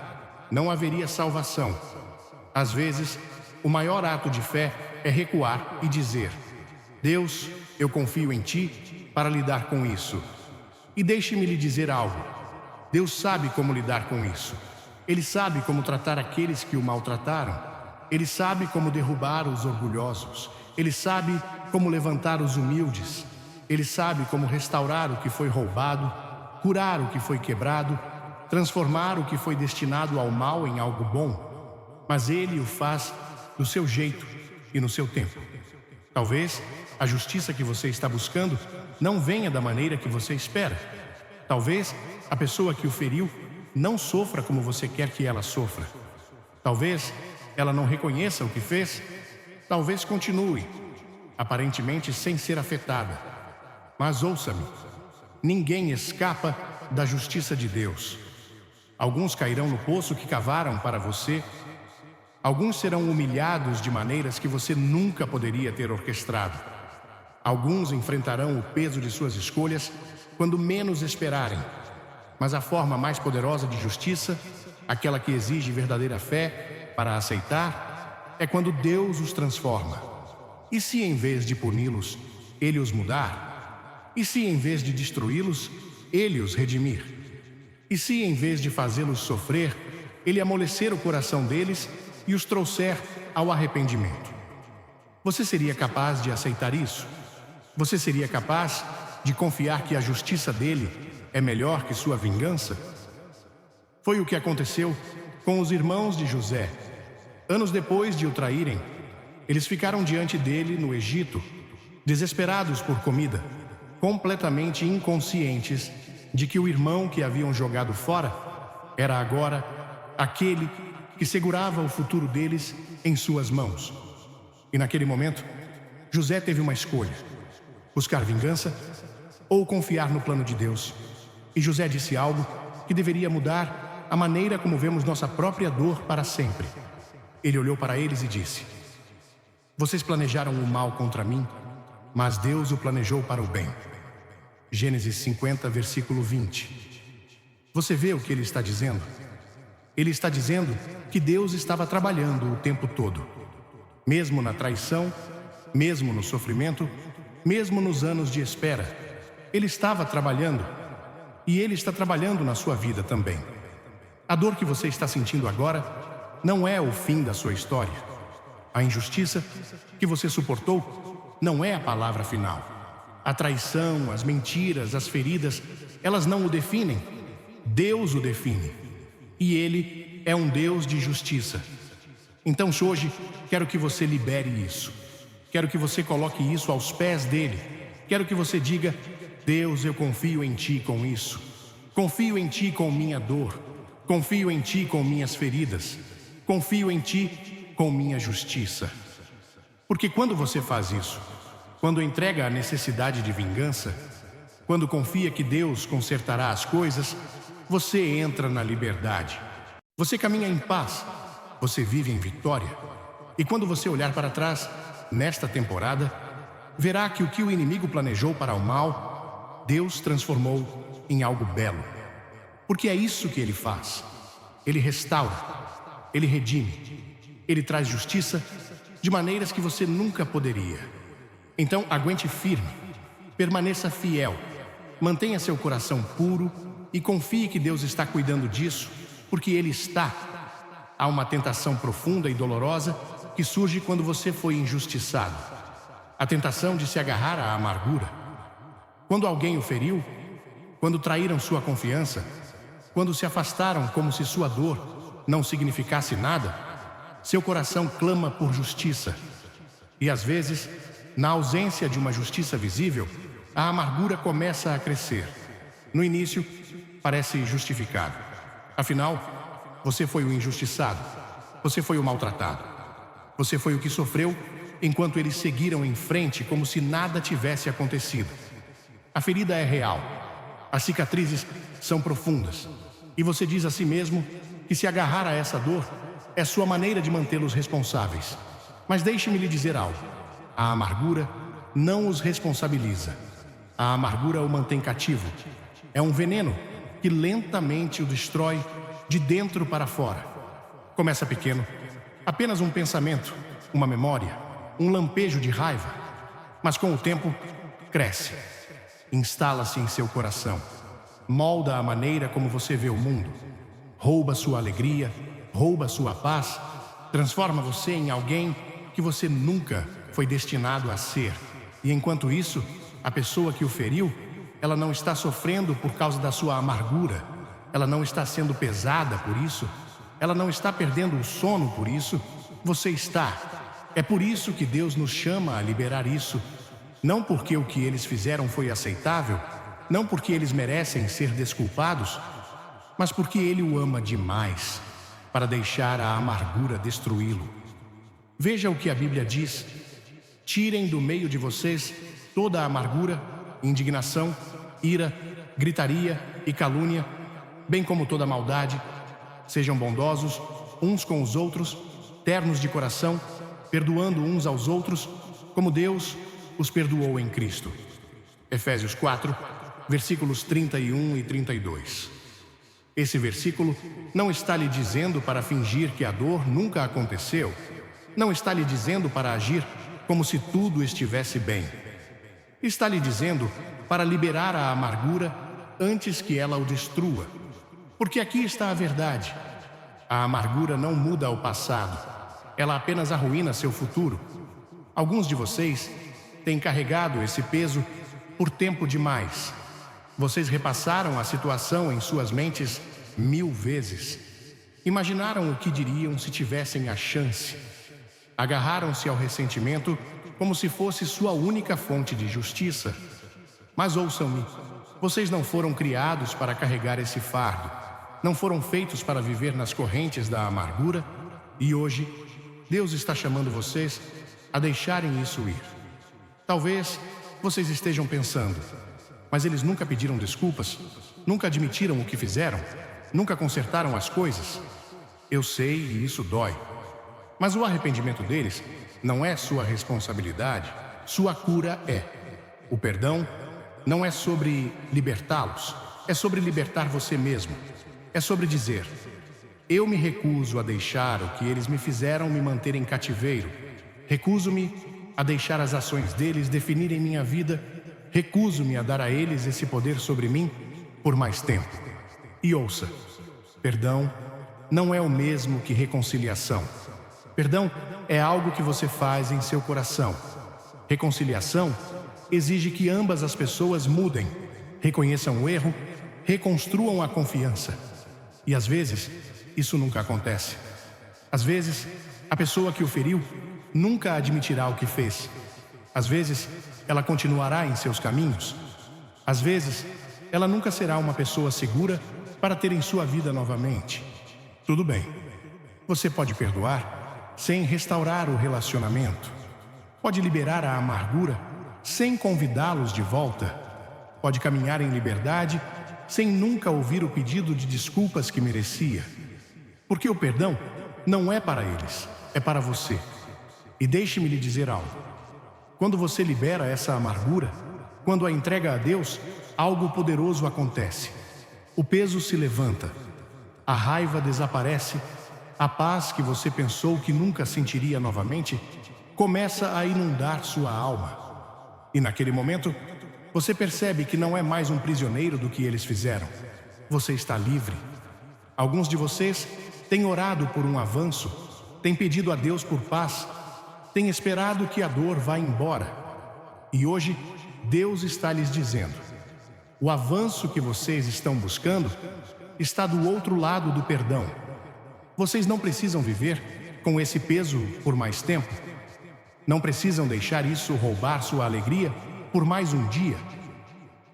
não haveria salvação. Às vezes, o maior ato de fé é recuar e dizer: Deus, eu confio em Ti para lidar com isso. E deixe-me lhe dizer algo. Deus sabe como lidar com isso. Ele sabe como tratar aqueles que o maltrataram. Ele sabe como derrubar os orgulhosos. Ele sabe como levantar os humildes. Ele sabe como restaurar o que foi roubado, curar o que foi quebrado, transformar o que foi destinado ao mal em algo bom. Mas Ele o faz do seu jeito e no seu tempo. Talvez a justiça que você está buscando não venha da maneira que você espera. Talvez a pessoa que o feriu não sofra como você quer que ela sofra. Talvez ela não reconheça o que fez. Talvez continue, aparentemente sem ser afetada. Mas ouça-me, ninguém escapa da justiça de Deus. Alguns cairão no poço que cavaram para você. Alguns serão humilhados de maneiras que você nunca poderia ter orquestrado. Alguns enfrentarão o peso de suas escolhas quando menos esperarem. Mas a forma mais poderosa de justiça, aquela que exige verdadeira fé para aceitar, é quando Deus os transforma. E se em vez de puni-los, Ele os mudar? E se em vez de destruí-los, Ele os redimir? E se em vez de fazê-los sofrer, Ele amolecer o coração deles e os trouxer ao arrependimento? Você seria capaz de aceitar isso? Você seria capaz de confiar que a justiça dele é melhor que sua vingança? Foi o que aconteceu com os irmãos de José. Anos depois de o traírem, eles ficaram diante dele no Egito, desesperados por comida, completamente inconscientes de que o irmão que haviam jogado fora era agora aquele que segurava o futuro deles em suas mãos. E naquele momento, José teve uma escolha: buscar vingança ou confiar no plano de Deus. E José disse algo que deveria mudar a maneira como vemos nossa própria dor para sempre. Ele olhou para eles e disse: Vocês planejaram o mal contra mim, mas Deus o planejou para o bem. Gênesis 50, versículo 20. Você vê o que ele está dizendo? Ele está dizendo que Deus estava trabalhando o tempo todo. Mesmo na traição, mesmo no sofrimento, mesmo nos anos de espera, Ele estava trabalhando. E Ele está trabalhando na sua vida também. A dor que você está sentindo agora não é o fim da sua história. A injustiça que você suportou não é a palavra final. A traição, as mentiras, as feridas, elas não o definem. Deus o define. E Ele é um Deus de justiça. Então hoje quero que você libere isso. Quero que você coloque isso aos pés dele. Quero que você diga: Deus, eu confio em Ti com isso. Confio em Ti com minha dor. Confio em Ti com minhas feridas. Confio em Ti com minha justiça. Porque quando você faz isso, quando entrega a necessidade de vingança, quando confia que Deus consertará as coisas, você entra na liberdade. Você caminha em paz. Você vive em vitória. E quando você olhar para trás, nesta temporada, verá que o que o inimigo planejou para o mal, Deus transformou em algo belo. Porque é isso que Ele faz. Ele restaura. Ele redime. Ele traz justiça de maneiras que você nunca poderia. Então aguente firme, permaneça fiel, mantenha seu coração puro e confie que Deus está cuidando disso, porque Ele está. Há uma tentação profunda e dolorosa que surge quando você foi injustiçado. A tentação de se agarrar à amargura. Quando alguém o feriu, quando traíram sua confiança, quando se afastaram como se sua dor não significasse nada, seu coração clama por justiça. E às vezes, na ausência de uma justiça visível, a amargura começa a crescer. No início, parece justificado. Afinal, você foi o injustiçado, você foi o maltratado, você foi o que sofreu enquanto eles seguiram em frente como se nada tivesse acontecido. A ferida é real, as cicatrizes são profundas, e você diz a si mesmo que se agarrar a essa dor é sua maneira de mantê-los responsáveis. Mas deixe-me lhe dizer algo: a amargura não os responsabiliza. A amargura o mantém cativo. É um veneno que lentamente o destrói de dentro para fora. Começa pequeno, apenas um pensamento, uma memória, um lampejo de raiva. Mas com o tempo, cresce, instala-se em seu coração, molda a maneira como você vê o mundo, rouba sua alegria, rouba sua paz, transforma você em alguém que você nunca foi destinado a ser. E enquanto isso, a pessoa que o feriu, ela não está sofrendo por causa da sua amargura, ela não está sendo pesada por isso, ela não está perdendo o sono por isso, você está. É por isso que Deus nos chama a liberar isso, não porque o que eles fizeram foi aceitável, não porque eles merecem ser desculpados, mas porque Ele o ama demais para deixar a amargura destruí-lo. Veja o que a Bíblia diz: tirem do meio de vocês toda a amargura, indignação, ira, gritaria e calúnia, bem como toda maldade. Sejam bondosos uns com os outros, ternos de coração, perdoando uns aos outros, como Deus os perdoou em Cristo. Efésios 4, versículos 31 e 32. Esse versículo não está lhe dizendo para fingir que a dor nunca aconteceu. Não está lhe dizendo para agir como se tudo estivesse bem. Está lhe dizendo para liberar a amargura antes que ela o destrua. Porque aqui está a verdade. A amargura não muda o passado. Ela apenas arruína seu futuro. Alguns de vocês têm carregado esse peso por tempo demais. Vocês repassaram a situação em suas mentes 1000 vezes. Imaginaram o que diriam se tivessem a chance. Agarraram-se ao ressentimento como se fosse sua única fonte de justiça. Mas ouçam-me, vocês não foram criados para carregar esse fardo. Não foram feitos para viver nas correntes da amargura. E hoje, Deus está chamando vocês a deixarem isso ir. Talvez vocês estejam pensando: mas eles nunca pediram desculpas, nunca admitiram o que fizeram, nunca consertaram as coisas. Eu sei e isso dói. Mas o arrependimento deles não é sua responsabilidade, sua cura é. O perdão não é sobre libertá-los, é sobre libertar você mesmo. É sobre dizer: eu me recuso a deixar o que eles me fizeram me manter em cativeiro. Recuso-me a deixar as ações deles definirem minha vida. Recuso-me a dar a eles esse poder sobre mim por mais tempo. E ouça, perdão não é o mesmo que reconciliação. Perdão é algo que você faz em seu coração. Reconciliação exige que ambas as pessoas mudem, reconheçam o erro, reconstruam a confiança. E às vezes, isso nunca acontece. Às vezes, a pessoa que o feriu nunca admitirá o que fez. Às vezes, ela continuará em seus caminhos. Às vezes, ela nunca será uma pessoa segura para ter em sua vida novamente. Tudo bem. Você pode perdoar sem restaurar o relacionamento. Pode liberar a amargura sem convidá-los de volta. Pode caminhar em liberdade sem nunca ouvir o pedido de desculpas que merecia. Porque o perdão não é para eles, é para você. E deixe-me lhe dizer algo. Quando você libera essa amargura, quando a entrega a Deus, algo poderoso acontece. O peso se levanta, a raiva desaparece, a paz que você pensou que nunca sentiria novamente começa a inundar sua alma. E naquele momento, você percebe que não é mais um prisioneiro do que eles fizeram. Você está livre. Alguns de vocês têm orado por um avanço, têm pedido a Deus por paz, têm esperado que a dor vá embora. E hoje, Deus está lhes dizendo: o avanço que vocês estão buscando está do outro lado do perdão. Vocês não precisam viver com esse peso por mais tempo. Não precisam deixar isso roubar sua alegria por mais um dia.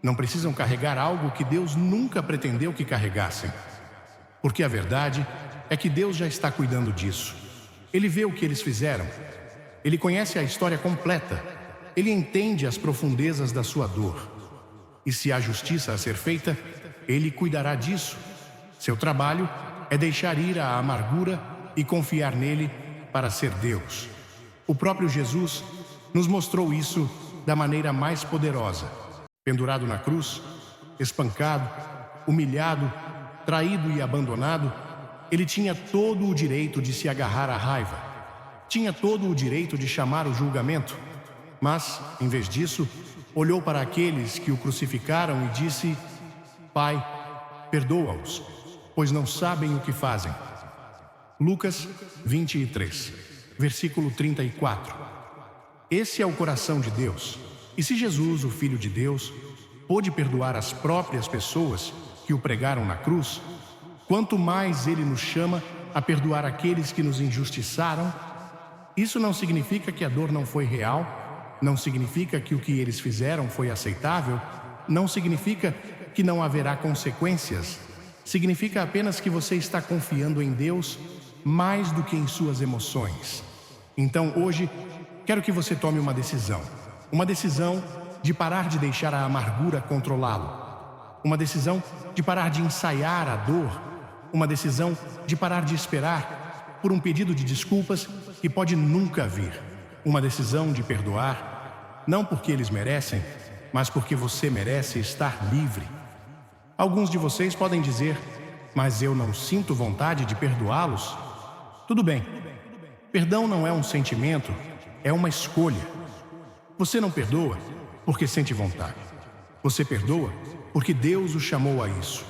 Não precisam carregar algo que Deus nunca pretendeu que carregassem. Porque a verdade é que Deus já está cuidando disso. Ele vê o que eles fizeram. Ele conhece a história completa. Ele entende as profundezas da sua dor. E se há justiça a ser feita, Ele cuidará disso. Seu trabalho é deixar ir a amargura e confiar nele para ser Deus. O próprio Jesus nos mostrou isso da maneira mais poderosa. Pendurado na cruz, espancado, humilhado, traído e abandonado, ele tinha todo o direito de se agarrar à raiva. Tinha todo o direito de chamar o julgamento. Mas, em vez disso, olhou para aqueles que o crucificaram e disse: Pai, perdoa-os, pois não sabem o que fazem. Lucas 23, versículo 34. Esse é o coração de Deus. E se Jesus, o Filho de Deus, pôde perdoar as próprias pessoas que o pregaram na cruz, quanto mais Ele nos chama a perdoar aqueles que nos injustiçaram. Isso não significa que a dor não foi real, não significa que o que eles fizeram foi aceitável, não significa que não haverá consequências. Significa apenas que você está confiando em Deus mais do que em suas emoções. Então hoje, quero que você tome uma decisão de parar de deixar a amargura controlá-lo, uma decisão de parar de ensaiar a dor, uma decisão de parar de esperar por um pedido de desculpas que pode nunca vir, uma decisão de perdoar, não porque eles merecem, mas porque você merece estar livre. Alguns de vocês podem dizer: mas eu não sinto vontade de perdoá-los. Tudo bem, perdão não é um sentimento, é uma escolha. Você não perdoa porque sente vontade. Você perdoa porque Deus o chamou a isso.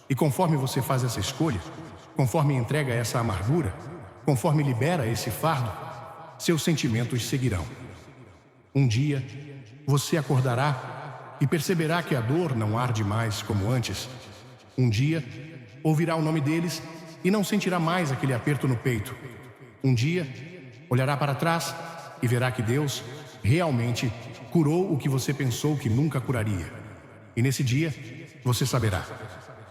E conforme você faz essa escolha, conforme entrega essa amargura, conforme libera esse fardo, seus sentimentos seguirão. Um dia, você acordará e perceberá que a dor não arde mais como antes. Um dia, ouvirá o nome deles e não sentirá mais aquele aperto no peito. Um dia, olhará para trás e verá que Deus realmente curou o que você pensou que nunca curaria. E nesse dia, você saberá: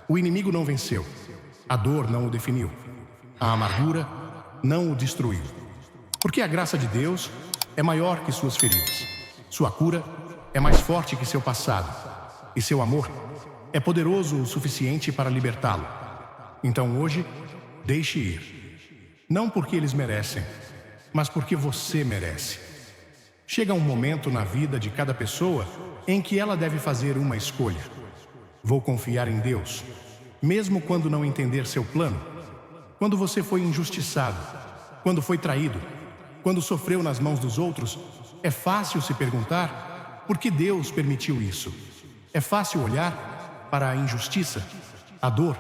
o inimigo não venceu, a dor não o definiu, a amargura não o destruiu. Porque a graça de Deus é maior que suas feridas. Sua cura é mais forte que seu passado. E seu amor é poderoso o suficiente para libertá-lo. Então hoje, deixe ir. Não porque eles merecem, mas porque você merece. Chega um momento na vida de cada pessoa em que ela deve fazer uma escolha. Vou confiar em Deus, mesmo quando não entender seu plano. Quando você foi injustiçado, quando foi traído, quando sofreu nas mãos dos outros, é fácil se perguntar por que Deus permitiu isso. É fácil olhar para a injustiça, a dor,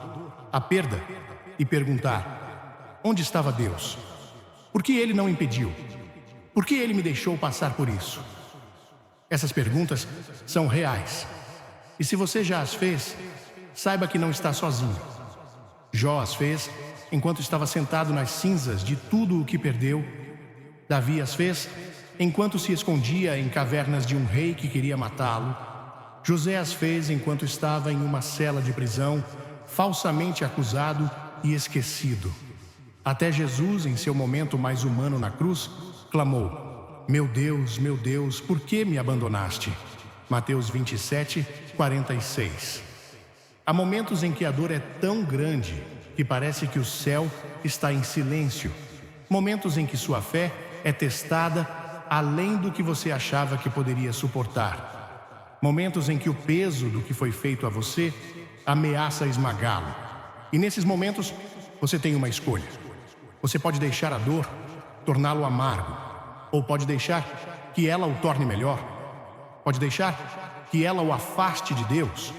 a perda e perguntar: onde estava Deus? Por que Ele não impediu? Por que Ele me deixou passar por isso? Essas perguntas são reais. E se você já as fez, saiba que não está sozinho. Jó as fez enquanto estava sentado nas cinzas de tudo o que perdeu. Davi as fez enquanto se escondia em cavernas de um rei que queria matá-lo. José as fez enquanto estava em uma cela de prisão, falsamente acusado e esquecido. Até Jesus, em seu momento mais humano na cruz, clamou: meu Deus, por que me abandonaste? Mateus 27, 46. Há momentos em que a dor é tão grande que parece que o céu está em silêncio. Momentos em que sua fé é testada além do que você achava que poderia suportar. Momentos em que o peso do que foi feito a você ameaça esmagá-lo. E nesses momentos, você tem uma escolha. Você pode deixar a dor torná-lo amargo, ou pode deixar que ela o torne melhor. Pode deixar que ela o afaste de Deus,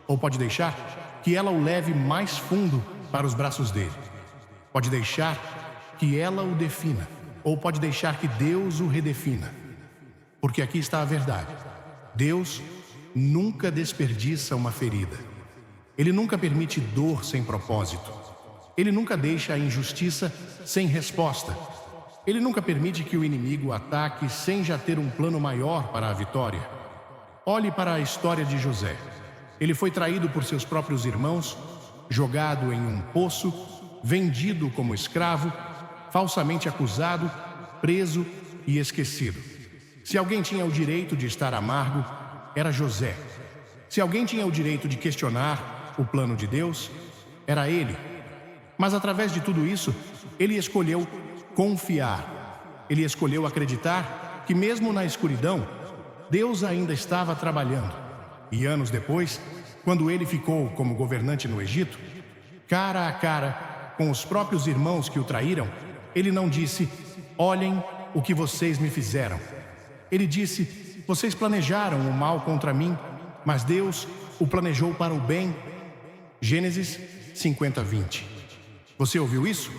ou pode deixar que ela o leve mais fundo para os braços dele. Pode deixar que ela o defina, ou pode deixar que Deus o redefina. Porque aqui está a verdade. Deus nunca desperdiça uma ferida. Ele nunca permite dor sem propósito. Ele nunca deixa a injustiça sem resposta. Ele nunca permite que o inimigo ataque sem já ter um plano maior para a vitória. Olhe para a história de José. Ele foi traído por seus próprios irmãos, jogado em um poço, vendido como escravo, falsamente acusado, preso e esquecido. Se alguém tinha o direito de estar amargo, era José. Se alguém tinha o direito de questionar o plano de Deus, era ele. Mas através de tudo isso, ele escolheu confiar. Ele escolheu acreditar que mesmo na escuridão, Deus ainda estava trabalhando. E anos depois, quando ele ficou como governante no Egito, cara a cara com os próprios irmãos que o traíram, ele não disse: olhem o que vocês me fizeram. Ele disse: vocês planejaram o mal contra mim, mas Deus o planejou para o bem. Gênesis 50:20. Você ouviu isso?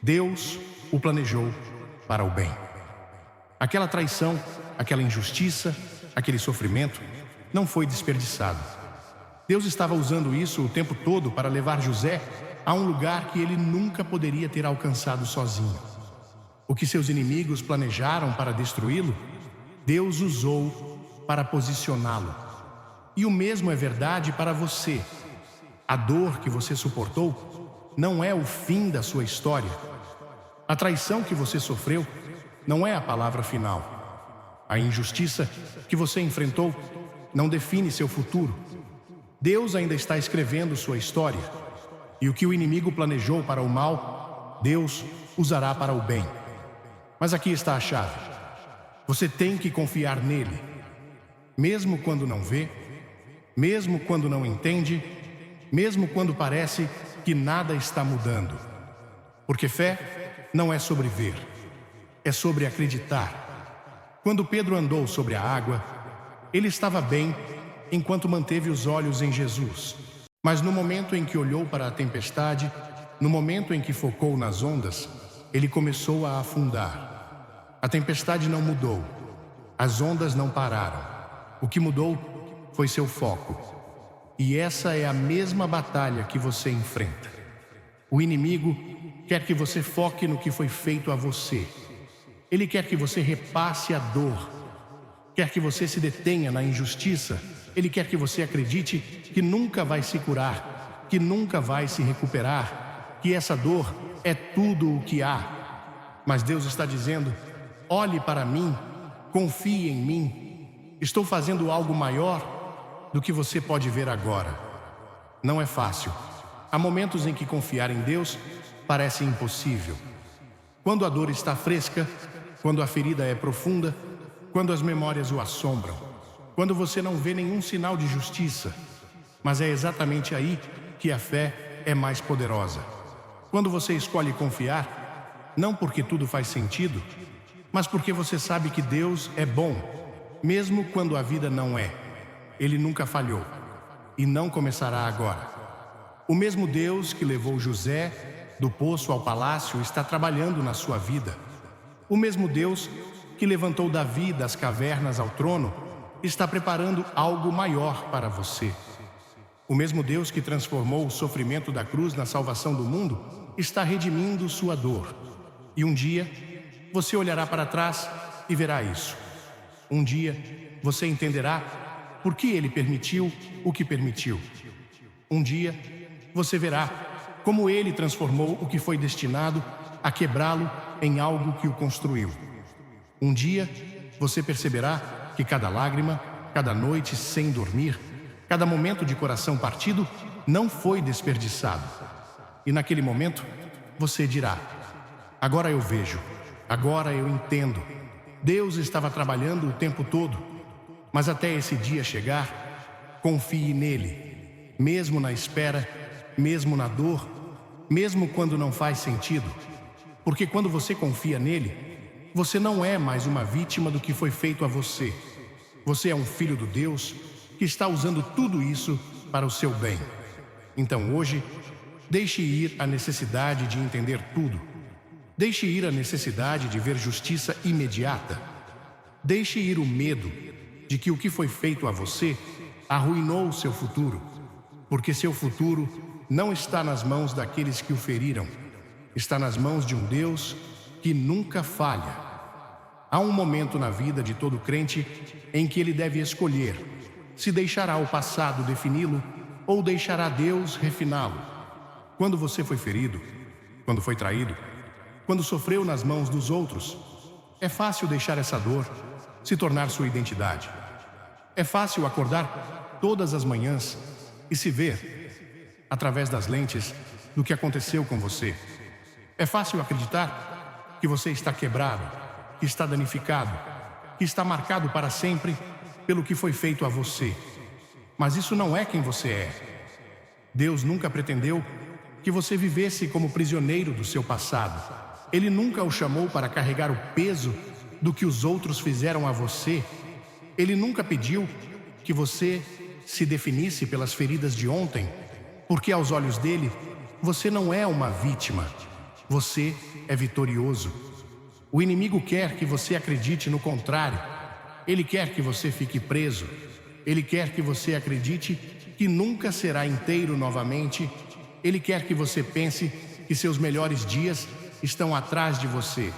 Deus o planejou para o bem. Aquela traição, aquela injustiça, aquele sofrimento não foi desperdiçado. Deus estava usando isso o tempo todo para levar José a um lugar que ele nunca poderia ter alcançado sozinho. O que seus inimigos planejaram para destruí-lo, Deus usou para posicioná-lo. E o mesmo é verdade para você. A dor que você suportou não é o fim da sua história. A traição que você sofreu não é a palavra final. A injustiça que você enfrentou não define seu futuro. Deus ainda está escrevendo sua história. E o que o inimigo planejou para o mal, Deus usará para o bem. Mas aqui está a chave. Você tem que confiar nele. Mesmo quando não vê, mesmo quando não entende, mesmo quando parece que nada está mudando. Porque fé não é sobre ver, é sobre acreditar. Quando Pedro andou sobre a água, ele estava bem enquanto manteve os olhos em Jesus. Mas no momento em que olhou para a tempestade, no momento em que focou nas ondas, ele começou a afundar. A tempestade não mudou, as ondas não pararam. O que mudou foi seu foco. E essa é a mesma batalha que você enfrenta. O inimigo quer que você foque no que foi feito a você. Ele quer que você repasse a dor. Quer que você se detenha na injustiça. Ele quer que você acredite que nunca vai se curar, que nunca vai se recuperar, que essa dor é tudo o que há. Mas Deus está dizendo: olhe para mim, confie em mim. Estou fazendo algo maior do que você pode ver agora. Não é fácil. Há momentos em que confiar em Deus parece impossível. Quando a dor está fresca, quando a ferida é profunda, quando as memórias o assombram, quando você não vê nenhum sinal de justiça. Mas é exatamente aí que a fé é mais poderosa. Quando você escolhe confiar, não porque tudo faz sentido, mas porque você sabe que Deus é bom, mesmo quando a vida não é. Ele nunca falhou e não começará agora. O mesmo Deus que levou José do poço ao palácio está trabalhando na sua vida. O mesmo Deus que levantou Davi das cavernas ao trono está preparando algo maior para você. O mesmo Deus que transformou o sofrimento da cruz na salvação do mundo está redimindo sua dor. E um dia você olhará para trás e verá isso. Um dia você entenderá por que ele permitiu o que permitiu. Um dia você verá como ele transformou o que foi destinado a quebrá-lo em algo que o construiu. Um dia você perceberá que cada lágrima, cada noite sem dormir, cada momento de coração partido não foi desperdiçado. E naquele momento você dirá: agora eu vejo, agora eu entendo. Deus estava trabalhando o tempo todo, mas até esse dia chegar, confie nele, mesmo na espera, mesmo na dor, mesmo quando não faz sentido. Porque quando você confia nele, você não é mais uma vítima do que foi feito a você. Você é um filho do Deus que está usando tudo isso para o seu bem. Então hoje, deixe ir a necessidade de entender tudo. Deixe ir a necessidade de ver justiça imediata. Deixe ir o medo de que o que foi feito a você arruinou o seu futuro, porque seu futuro não está nas mãos daqueles que o feriram, está nas mãos de um Deus que nunca falha. Há um momento na vida de todo crente em que ele deve escolher se deixará o passado defini-lo ou deixará Deus refiná-lo. Quando você foi ferido, quando foi traído, quando sofreu nas mãos dos outros, é fácil deixar essa dor se tornar sua identidade. É fácil acordar todas as manhãs e se ver através das lentes do que aconteceu com você. É fácil acreditar que você está quebrado, que está danificado, que está marcado para sempre pelo que foi feito a você. Mas isso não é quem você é. Deus nunca pretendeu que você vivesse como prisioneiro do seu passado. Ele nunca o chamou para carregar o peso do que os outros fizeram a você. Ele nunca pediu que você se definisse pelas feridas de ontem, porque aos olhos dele, você não é uma vítima. Você é vitorioso. O inimigo quer que você acredite no contrário. Ele quer que você fique preso. Ele quer que você acredite que nunca será inteiro novamente. Ele quer que você pense que seus melhores dias estão atrás de você.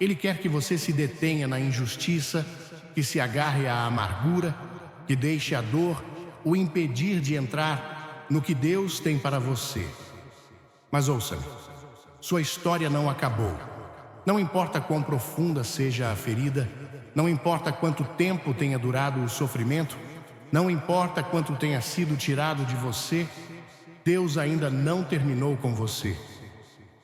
Ele quer que você se detenha na injustiça, que se agarre à amargura, que deixe a dor o impedir de entrar no que Deus tem para você. Mas ouça-me, sua história não acabou. Não importa quão profunda seja a ferida, não importa quanto tempo tenha durado o sofrimento, não importa quanto tenha sido tirado de você, Deus ainda não terminou com você.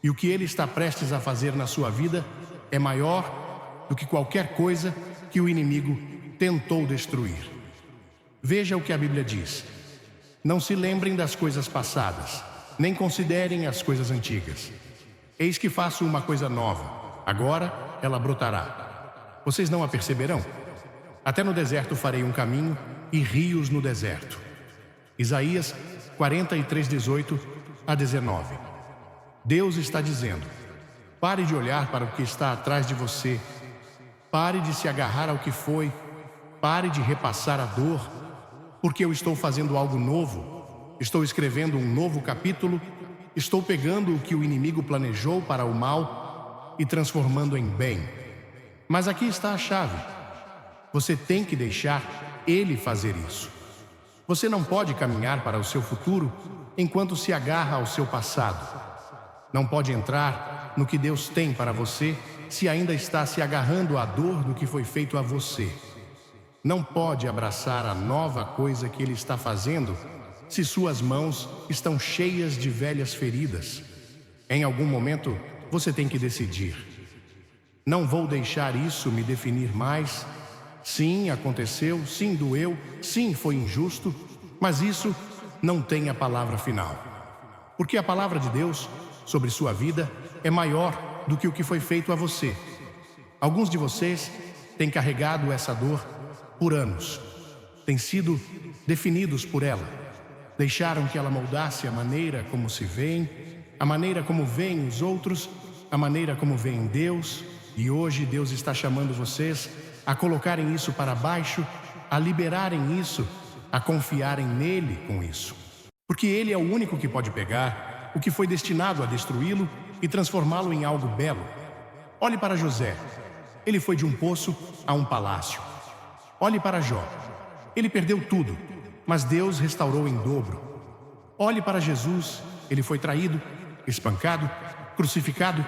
E o que Ele está prestes a fazer na sua vida é maior do que qualquer coisa que o inimigo tentou destruir. Veja o que a Bíblia diz. Não se lembrem das coisas passadas, nem considerem as coisas antigas. Eis que faço uma coisa nova, agora ela brotará. Vocês não a perceberão? Até no deserto farei um caminho e rios no deserto. Isaías 43, 18 a 19. Deus está dizendo: pare de olhar para o que está atrás de você, pare de se agarrar ao que foi, pare de repassar a dor, porque eu estou fazendo algo novo, estou escrevendo um novo capítulo, estou pegando o que o inimigo planejou para o mal e transformando em bem. Mas aqui está a chave. Você tem que deixar Ele fazer isso. Você não pode caminhar para o seu futuro enquanto se agarra ao seu passado. Não pode entrar no que Deus tem para você se ainda está se agarrando à dor do que foi feito a você. Não pode abraçar a nova coisa que Ele está fazendo se suas mãos estão cheias de velhas feridas. Em algum momento, você tem que decidir. Não vou deixar isso me definir mais. Sim, aconteceu, sim, doeu, sim, foi injusto, mas isso não tem a palavra final. Porque a palavra de Deus sobre sua vida é maior do que o que foi feito a você. Alguns de vocês têm carregado essa dor por anos, têm sido definidos por ela. Deixaram que ela moldasse a maneira como se veem, a maneira como veem os outros, a maneira como veem Deus, e hoje Deus está chamando vocês a colocarem isso para baixo, a liberarem isso, a confiarem nele com isso. Porque Ele é o único que pode pegar o que foi destinado a destruí-lo e transformá-lo em algo belo. Olhe para José. Ele foi de um poço a um palácio. Olhe para Jó. Ele perdeu tudo, mas Deus restaurou em dobro. Olhe para Jesus. Ele foi traído, espancado, crucificado,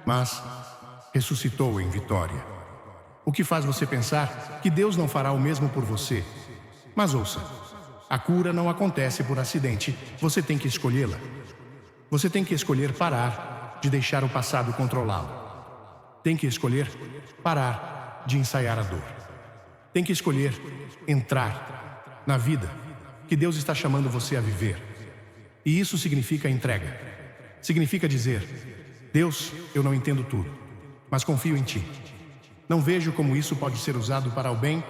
mas ressuscitou em vitória. O que faz você pensar que Deus não fará o mesmo por você? Mas ouça, a cura não acontece por acidente. Você tem que escolhê-la. Você tem que escolher parar de deixar o passado controlá-lo. Tem que escolher parar de ensaiar a dor. Tem que escolher entrar na vida que Deus está chamando você a viver. E isso significa entrega. Significa dizer: Deus, eu não entendo tudo, mas confio em Ti. Não vejo como isso pode ser usado para o bem,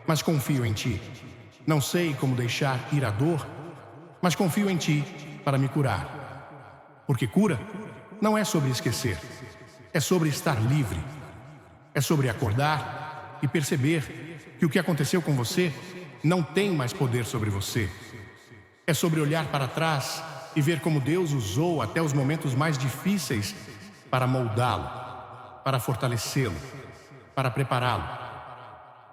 mas confio em ti. Não sei como deixar ir a dor, mas confio em ti para me curar. Porque cura não é sobre esquecer, é sobre estar livre. É sobre acordar e perceber que o que aconteceu com você não tem mais poder sobre você. É sobre olhar para trás e ver como Deus usou até os momentos mais difíceis para moldá-lo, para fortalecê-lo, para prepará-lo.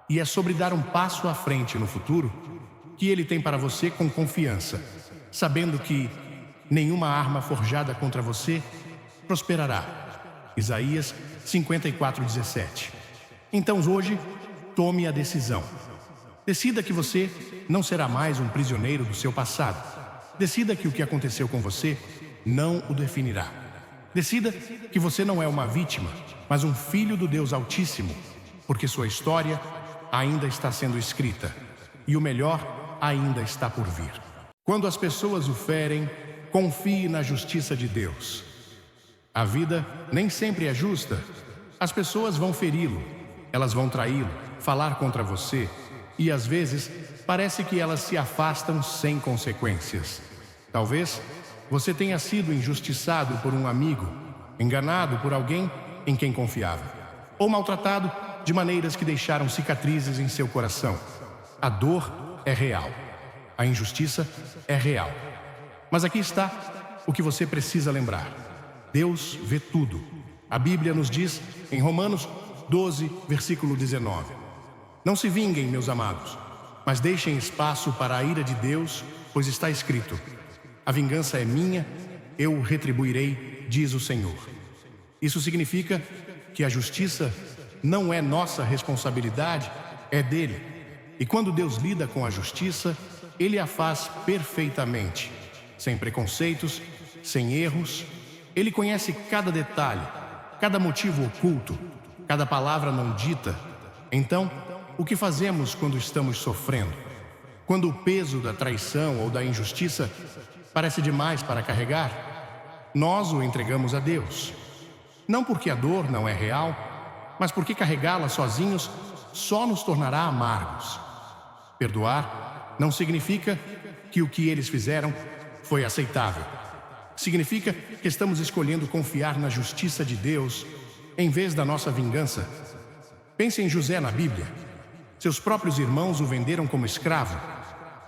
E é sobre dar um passo à frente no futuro que Ele tem para você com confiança, sabendo que nenhuma arma forjada contra você prosperará. Isaías 54:17. Então hoje, tome a decisão. Decida que você não será mais um prisioneiro do seu passado. Decida que o que aconteceu com você não o definirá. Decida que você não é uma vítima, mas um filho do Deus Altíssimo, porque sua história ainda está sendo escrita e o melhor ainda está por vir. Quando as pessoas o ferem, confie na justiça de Deus. A vida nem sempre é justa. As pessoas vão feri-lo, elas vão traí-lo, falar contra você, e às vezes parece que elas se afastam sem consequências. Talvez você tenha sido injustiçado por um amigo, enganado por alguém em quem confiava, ou maltratado de maneiras que deixaram cicatrizes em seu coração. A dor é real, a injustiça é real. Mas aqui está o que você precisa lembrar. Deus vê tudo. A Bíblia nos diz, em Romanos 12, versículo 19: Não se vinguem, meus amados, mas deixem espaço para a ira de Deus, pois está escrito: A vingança é minha, eu o retribuirei, diz o Senhor. Isso significa que a justiça não é nossa responsabilidade, é dele. E quando Deus lida com a justiça, Ele a faz perfeitamente, sem preconceitos, sem erros. Ele conhece cada detalhe, cada motivo oculto, cada palavra não dita. Então, o que fazemos quando estamos sofrendo? Quando o peso da traição ou da injustiça parece demais para carregar, nós o entregamos a Deus. Não porque a dor não é real, mas porque carregá-la sozinhos só nos tornará amargos. Perdoar não significa que o que eles fizeram foi aceitável. Significa que estamos escolhendo confiar na justiça de Deus em vez da nossa vingança. Pense em José na Bíblia. Seus próprios irmãos o venderam como escravo.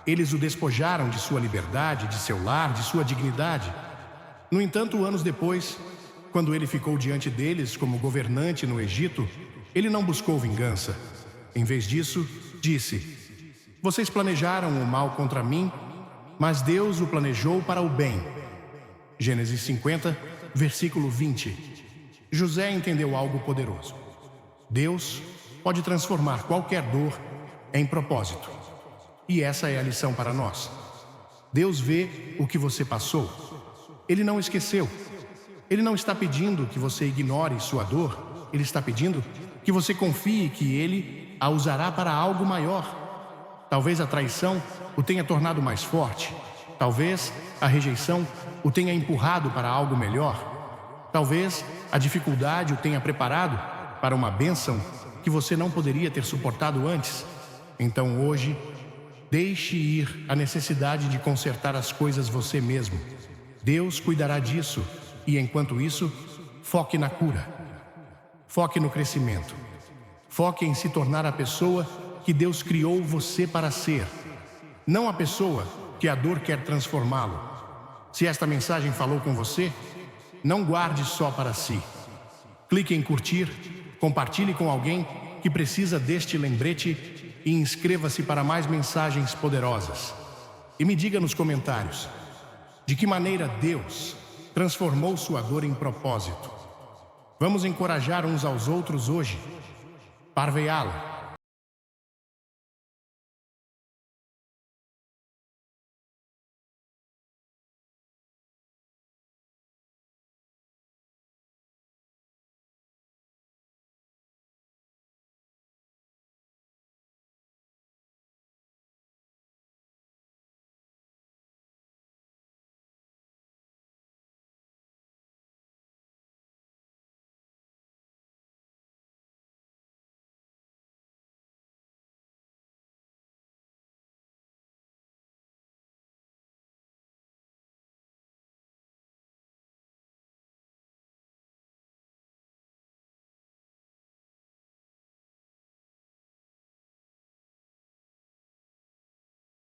Eles o despojaram de sua liberdade, de seu lar, de sua dignidade. No entanto, anos depois, quando ele ficou diante deles como governante no Egito, ele não buscou vingança. Em vez disso, disse: Vocês planejaram o mal contra mim, mas Deus o planejou para o bem. Gênesis 50, versículo 20. José entendeu algo poderoso. Deus pode transformar qualquer dor em propósito. E essa é a lição para nós. Deus vê o que você passou. Ele não esqueceu. Ele não está pedindo que você ignore sua dor. Ele está pedindo que você confie que Ele a usará para algo maior. Talvez a traição o tenha tornado mais forte. Talvez a rejeição o tenha empurrado para algo melhor. Talvez a dificuldade o tenha preparado para uma bênção que você não poderia ter suportado antes. Então hoje, deixe ir a necessidade de consertar as coisas você mesmo. Deus cuidará disso e, enquanto isso, foque na cura. Foque no crescimento. Foque em se tornar a pessoa que Deus criou você para ser, não a pessoa que a dor quer transformá-lo. Se esta mensagem falou com você, não guarde só para si. Clique em curtir, compartilhe com alguém que precisa deste lembrete e inscreva-se para mais mensagens poderosas. E me diga nos comentários, de que maneira Deus transformou sua dor em propósito. Vamos encorajar uns aos outros hoje. Parveiá-la.